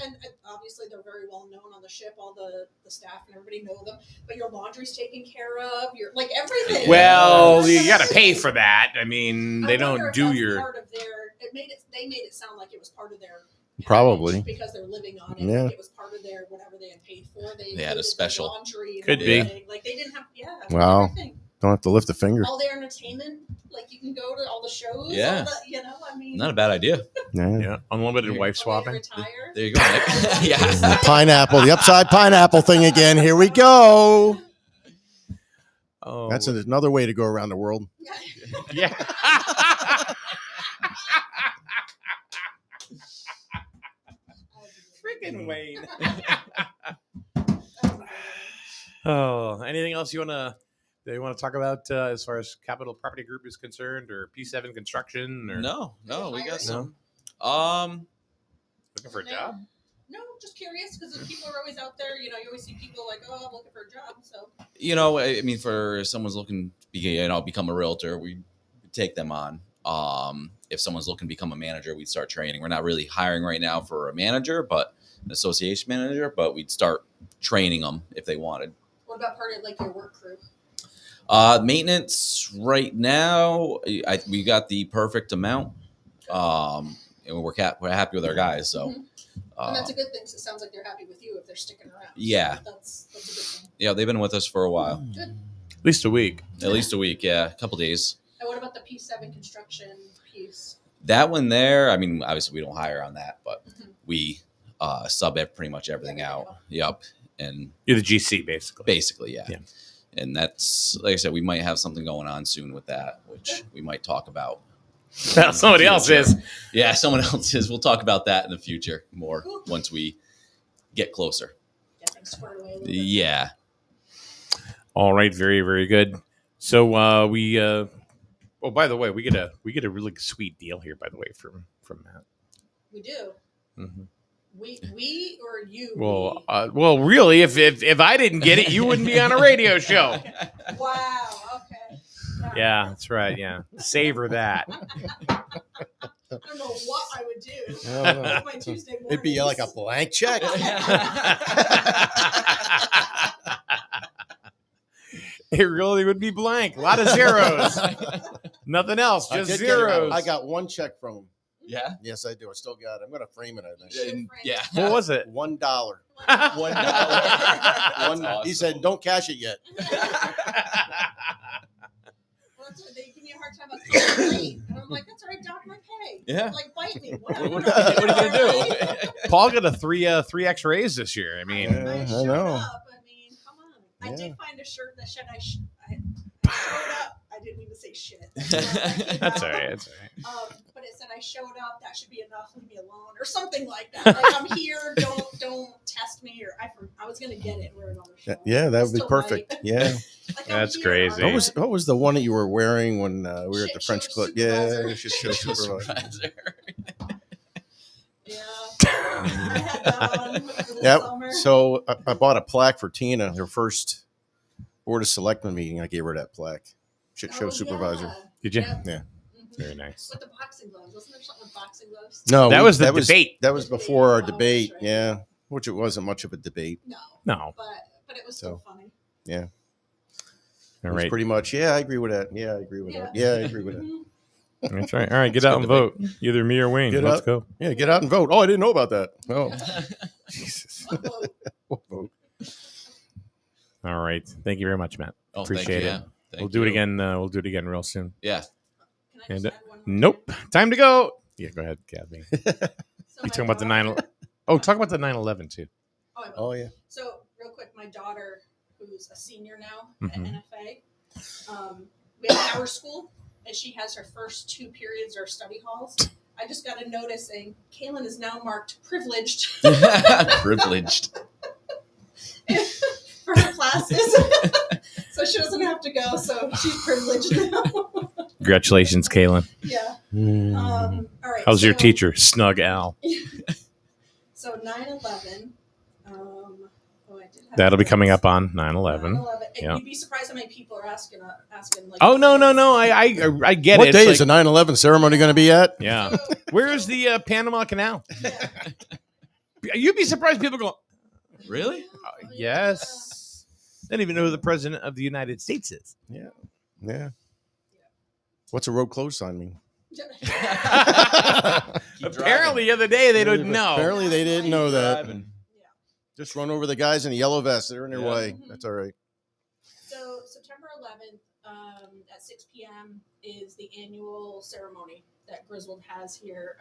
and obviously they're very well known on the ship. All the staff and everybody know them. But your laundry's taken care of. Your like everything. Yeah. Well, That's you got to amazing. pay for that. I mean, they I wonder don't if do that's your. part of their. They made it sound like it was part of their Probably. because they're living on it. Yeah. Like it was part of their whatever they had paid for. They They had a included the special. laundry. And Could be. everything. Like they didn't have Wow. everything. Don't have to lift a finger. All their entertainment, like you can go to all the shows. Yeah. All the, I mean, Not a bad idea. Yeah. Yeah, unlimited wife way to swapping. retire. There you go, Nick. The Yeah. pineapple, the upside pineapple thing again. Here we go. Oh, That's another way to go around the world. yeah. Freaking Wayne. Oh, anything else you want to talk about as far as Capital Property Group is concerned, or P7 Construction, or No, we got Hiring? some. looking for a job? No, just curious because people are always out there. You always see people like, oh, I'm looking for a job. So I mean, for someone's looking to become a realtor, we take them on. If someone's looking to become a manager, we'd start training. We're not really hiring right now for a manager, but an association manager, but we'd start training them if they wanted. what about part of like your work crew? Maintenance right now, we got the perfect amount. And we're happy with our guys. So, And that's a good thing. So it sounds like they're happy with you if they're sticking around. Yeah. So that's a good thing. yeah, they've been with us for a while, Good. At least a week. at least a week. Yeah, a couple days. And what about the P7 construction piece? That one there, I mean, obviously we don't hire on that, but Mhm. we sub pretty much everything out. Yep. And You're the GC, basically. basically, yeah. Yeah. And that's, like I said, we might have something going on soon with that, which we might talk about. Well, somebody else is. Yeah, someone else is. We'll talk about that in the future more Cool. once we get closer. Get things squared away a little bit. Yeah. All right, very, very good. So we oh, by the way, we get a really sweet deal here, by the way, from Matt. We do. Mm-hmm. We or you? Well, really, if I didn't get it, you wouldn't be on a radio show. We. Wow. Okay. Yeah, that's right. Yeah, savor that. I don't know what I would do. Uh, My Tuesday morning. It'd be like a blank check. It really would be blank. A lot of zeros. Nothing else, I just did get- zeros. I got one check from him. Yeah. Yes, I do. I still got it. I'm going to frame it, I think. Yeah. What was it? $1. $1. One, That's He said, awesome. don't cash it yet. Well, that's what they give me a hard time. I was late, and I'm like, "That's all right, Doc. My pay." Yeah. Like, bite me. What, Whatever. what are you going to do? Paul got a 3x raise this year. I mean, Yeah, I showed know. Up. I mean, come on. I Yeah. did find a shirt that said I showed up. I didn't mean to say shit. that's all right. That's all right. But it said I showed up. That should be enough. Leave me alone, or something like that. Like I'm here. Don't test me. Or I was gonna get it. We're another show. Yeah, that would be Still perfect. might. Yeah. Like, I'm That's here, crazy. aren't I? What was the one that you were wearing when we were at the Shit French show Club? Yeah, supervisor. shit show supervisor. Yeah. I had that on over the Yep. summer. So I bought a plaque for Tina, her first Board of Selectmen meeting. I gave her that plaque. Shit show Oh, supervisor. yeah. Did you? Yep. Yeah. Mhm. Very nice. With the boxing gloves. Wasn't there something with boxing gloves? No, That was the debate. That was before our Oh, that's debate. right. Yeah, which it wasn't much of a debate. No. No. But it was still funny. It All was right. pretty much. Yeah, I agree with that. Yeah, I agree with that. Yeah, I agree with that. Mhm. That's right. All right. Get out and vote. Either me or Wayne. Get Let's up. go. Yeah, get out and vote. Oh, I didn't know about that. Oh, Jesus. Well, vote. All right. Thank you very much, Matt. Oh, Appreciate thank you. it. Yeah. Thank We'll do it you. again. We'll do it again real soon. Yeah. Can I just And, add one more Nope. thing? Time to go. Yeah, go ahead, Kathy. So You my talking about the daughter- 9/11? Oh, talk about the 9/11 too. Oh, I will. Oh, yeah. So real quick, my daughter, who's a senior now Mhm. at NFA, we have hour school, and she has her first 2 periods or study halls. I just got a notice saying Kaylin is now marked privileged Privileged. for her classes, so she doesn't have to go. So she's privileged now. Congratulations, Kaylin. Yeah. Mm. All right. How's your so- teacher, Snug Al? So 9/11. I did have That'll be this. coming up on 9/11. 9/11. And Yeah. you'd be surprised how many people are asking. Like, Oh no. I get What it. day It's is the like- 9/11 ceremony going to be at? Yeah. So, Where's the Panama Canal? yeah. You'd be surprised. People go, Really? yes. They don't even know who the president of the United States is. Yeah. What's a road closed sign mean? Apparently, the other day they didn't know. Apparently, they didn't know that. Driving. Just run over the guys in the yellow vest. They're in their Yeah. way. Mhm. That's all right. So September 11th at 6 p.m. is the annual ceremony that Griswold has here.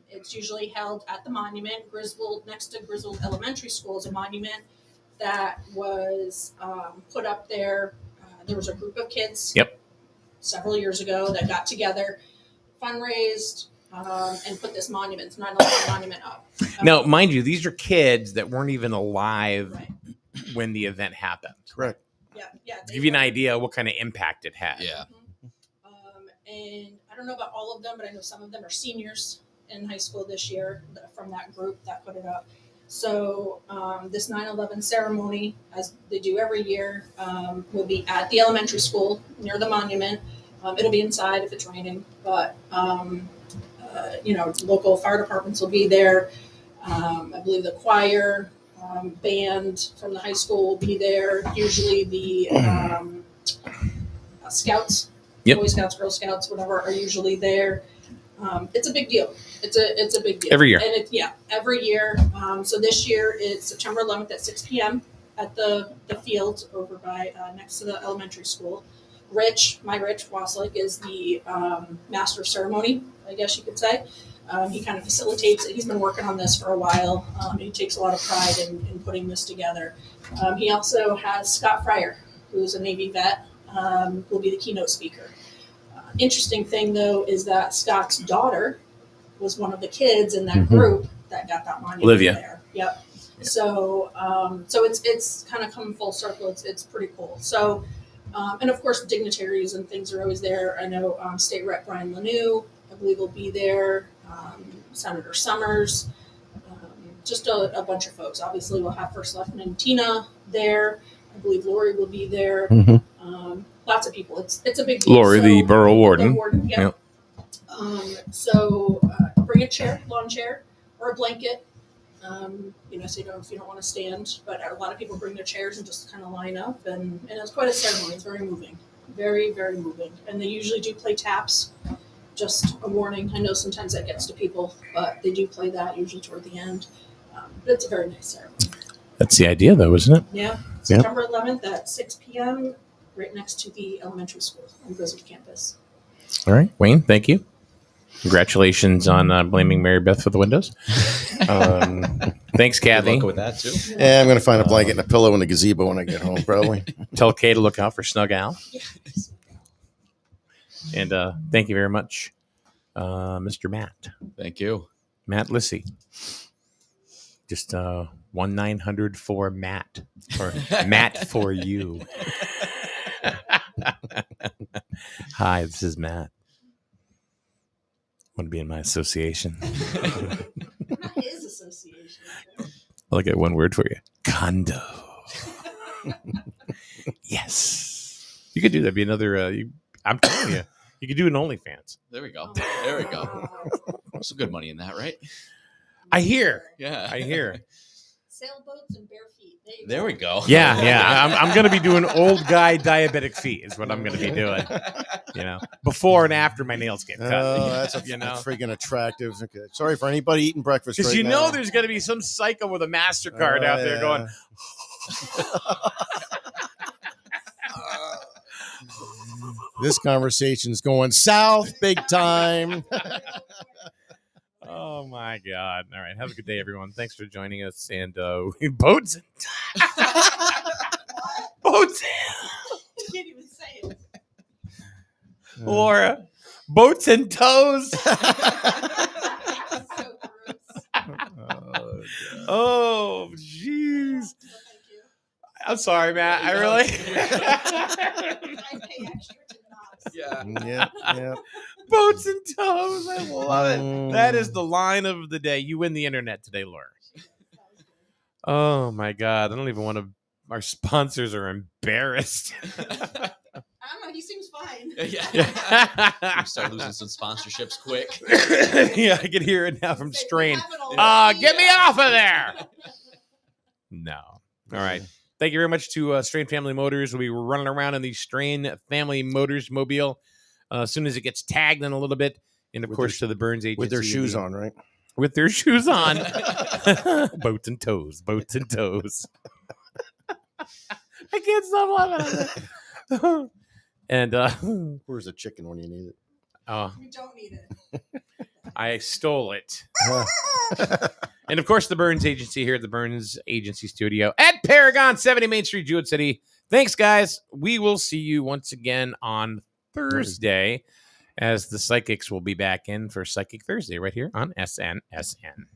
It's usually held at the monument. Griswold, next to Griswold Elementary School, is a monument that was put up there. There was a group of kids. Yep. Several years ago that got together, fundraised, and put this monument, 9/11 monument up. Now, mind you, these are kids that weren't even alive Right. when the event happened. Correct. Yeah. To give you an idea what kind of impact it had. Yeah. And I don't know about all of them, but I know some of them are seniors in high school this year from that group that put it up. So this 9/11 ceremony, as they do every year, will be at the elementary school near the monument. It'll be inside if it's raining, but local fire departments will be there. I believe the choir, band from the high school will be there. Usually the scouts, Yep. Boy Scouts, Girl Scouts, whatever, are usually there. It's a big deal. It's a big deal Every year. and every year. So this year it's September 11th at 6 p.m. at the field over by next to the elementary school. Rich Waslick is the master of ceremony, I guess you could say. He kind of facilitates it. He's been working on this for a while. He takes a lot of pride in putting this together. He also has Scott Fryer, who's a Navy vet, will be the keynote speaker. Interesting thing, though, is that Scott's daughter was one of the kids in that Mhm. group that got that monument Olivia. there. Yep. So it's kind of come full circle. It's pretty cool. So, and of course, dignitaries and things are always there. I know State Rep Brian Lanou, I believe, will be there. Senator Summers, just a bunch of folks. Obviously, we'll have First Lieutenant Tina there. I believe Lori will be there. Mhm. Lots of people. It's a big deal. Lori, the borough warden. The warden, yeah. So bring a chair, lawn chair, or a blanket. So if you don't want to stand, but a lot of people bring their chairs and just kind of line up, and it's quite a ceremony. It's very moving, very, very moving. And they usually do play taps. Just a warning. I know sometimes that gets to people, but they do play that usually toward the end. But it's a very nice ceremony. That's the idea, though, isn't it? Yeah, September 11th at 6 p.m. right next to the elementary school on Griswold campus. All right, Wayne, thank you. Congratulations on blaming Mary Beth for the windows. Thanks, Good Kathy. luck with that too. Yeah, I'm going to find a blanket and a pillow in the gazebo when I get home, probably. Tell Kay to look out for Snug Al. And thank you very much, Mr. Matt. Thank you. Matt Lissy. Just 1-900 for Matt. Or Matt for you. Hi, this is Matt. Want to be in my association? That is association. I'll get one word for you. Condo. Yes. You could do that. Be another. I'm telling you, you could do an OnlyFans. There we go. There we go. Some good money in that, right? I hear. Yeah. I hear. Sailboats and bare feet. There we go. Yeah. I'm going to be doing old guy diabetic feet. Is what I'm going to be doing. Before and after my nails get cut. Oh, that's You know? freaking attractive. Okay. Sorry for anybody eating breakfast. Because right you know now. there's going to be some psycho with a MasterCard out there yeah. going, This conversation's going south big time. oh my God. All right. Have a good day, everyone. Thanks for joining us. And boats. Boats. I can't even say it. Laura. Boats and toes. So gross. Oh, jeez. Thank you. I'm sorry, Matt. I really. I pay extra to not. Yeah. Yeah. Boats and toes. I love it. Mm. That is the line of the day. You win the internet today, Laura. Oh my God. I don't even want to. Our sponsors are embarrassed. I don't know. He seems fine. Yeah. We start losing some sponsorships quick. Yeah, I can hear it now from They Strain. have it already. Get me off of there. No. All right. Thank you very much to Strain Family Motors. We'll be running around in the Strain Family Motors mobile as soon as it gets tagged in a little bit. And of With course, to the Burns Agency. with their shoes on, right? With their shoes on. Boats and toes. Boats and toes. I can't stop laughing. And Where's the chicken when you need it? We don't need it. I stole it. And of course, the Burns Agency here at the Burns Agency Studio at Paragon 70 Main Street, Jewett City. Thanks, guys. We will see you once again on Thursday as the Psychics will be back in for Psychic Thursday right here on SNSN.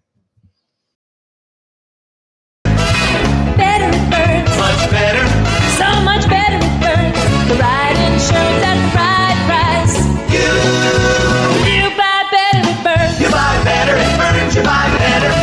Better with Burns. Much better. So much better with Burns. The right insurance at the right price. You buy better with Burns. You buy better at Burns, you buy better.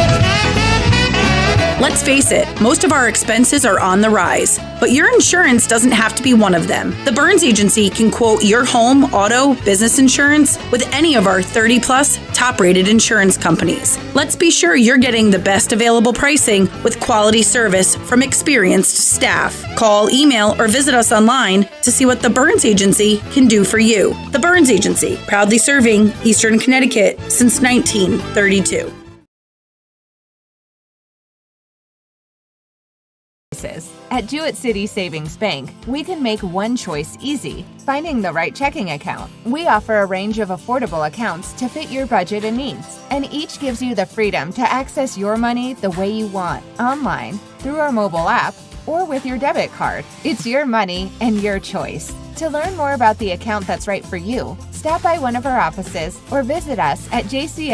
Let's face it, most of our expenses are on the rise, but your insurance doesn't have to be one of them. The Burns Agency can quote your home, auto, business insurance with any of our 30-plus top-rated insurance companies. Let's be sure you're getting the best available pricing with quality service from experienced staff. Call, email, or visit us online to see what the Burns Agency can do for you. The Burns Agency, proudly serving Eastern Connecticut since 1932. At Jewett City Savings Bank, we can make one choice easy, finding the right checking account. We offer a range of affordable accounts to fit your budget and needs, and each gives you the freedom to access your money the way you want, online, through our mobile app, or with your debit card. It's your money and your choice. To learn more about the account that's right for you, stop by one of our offices or visit us at JCS.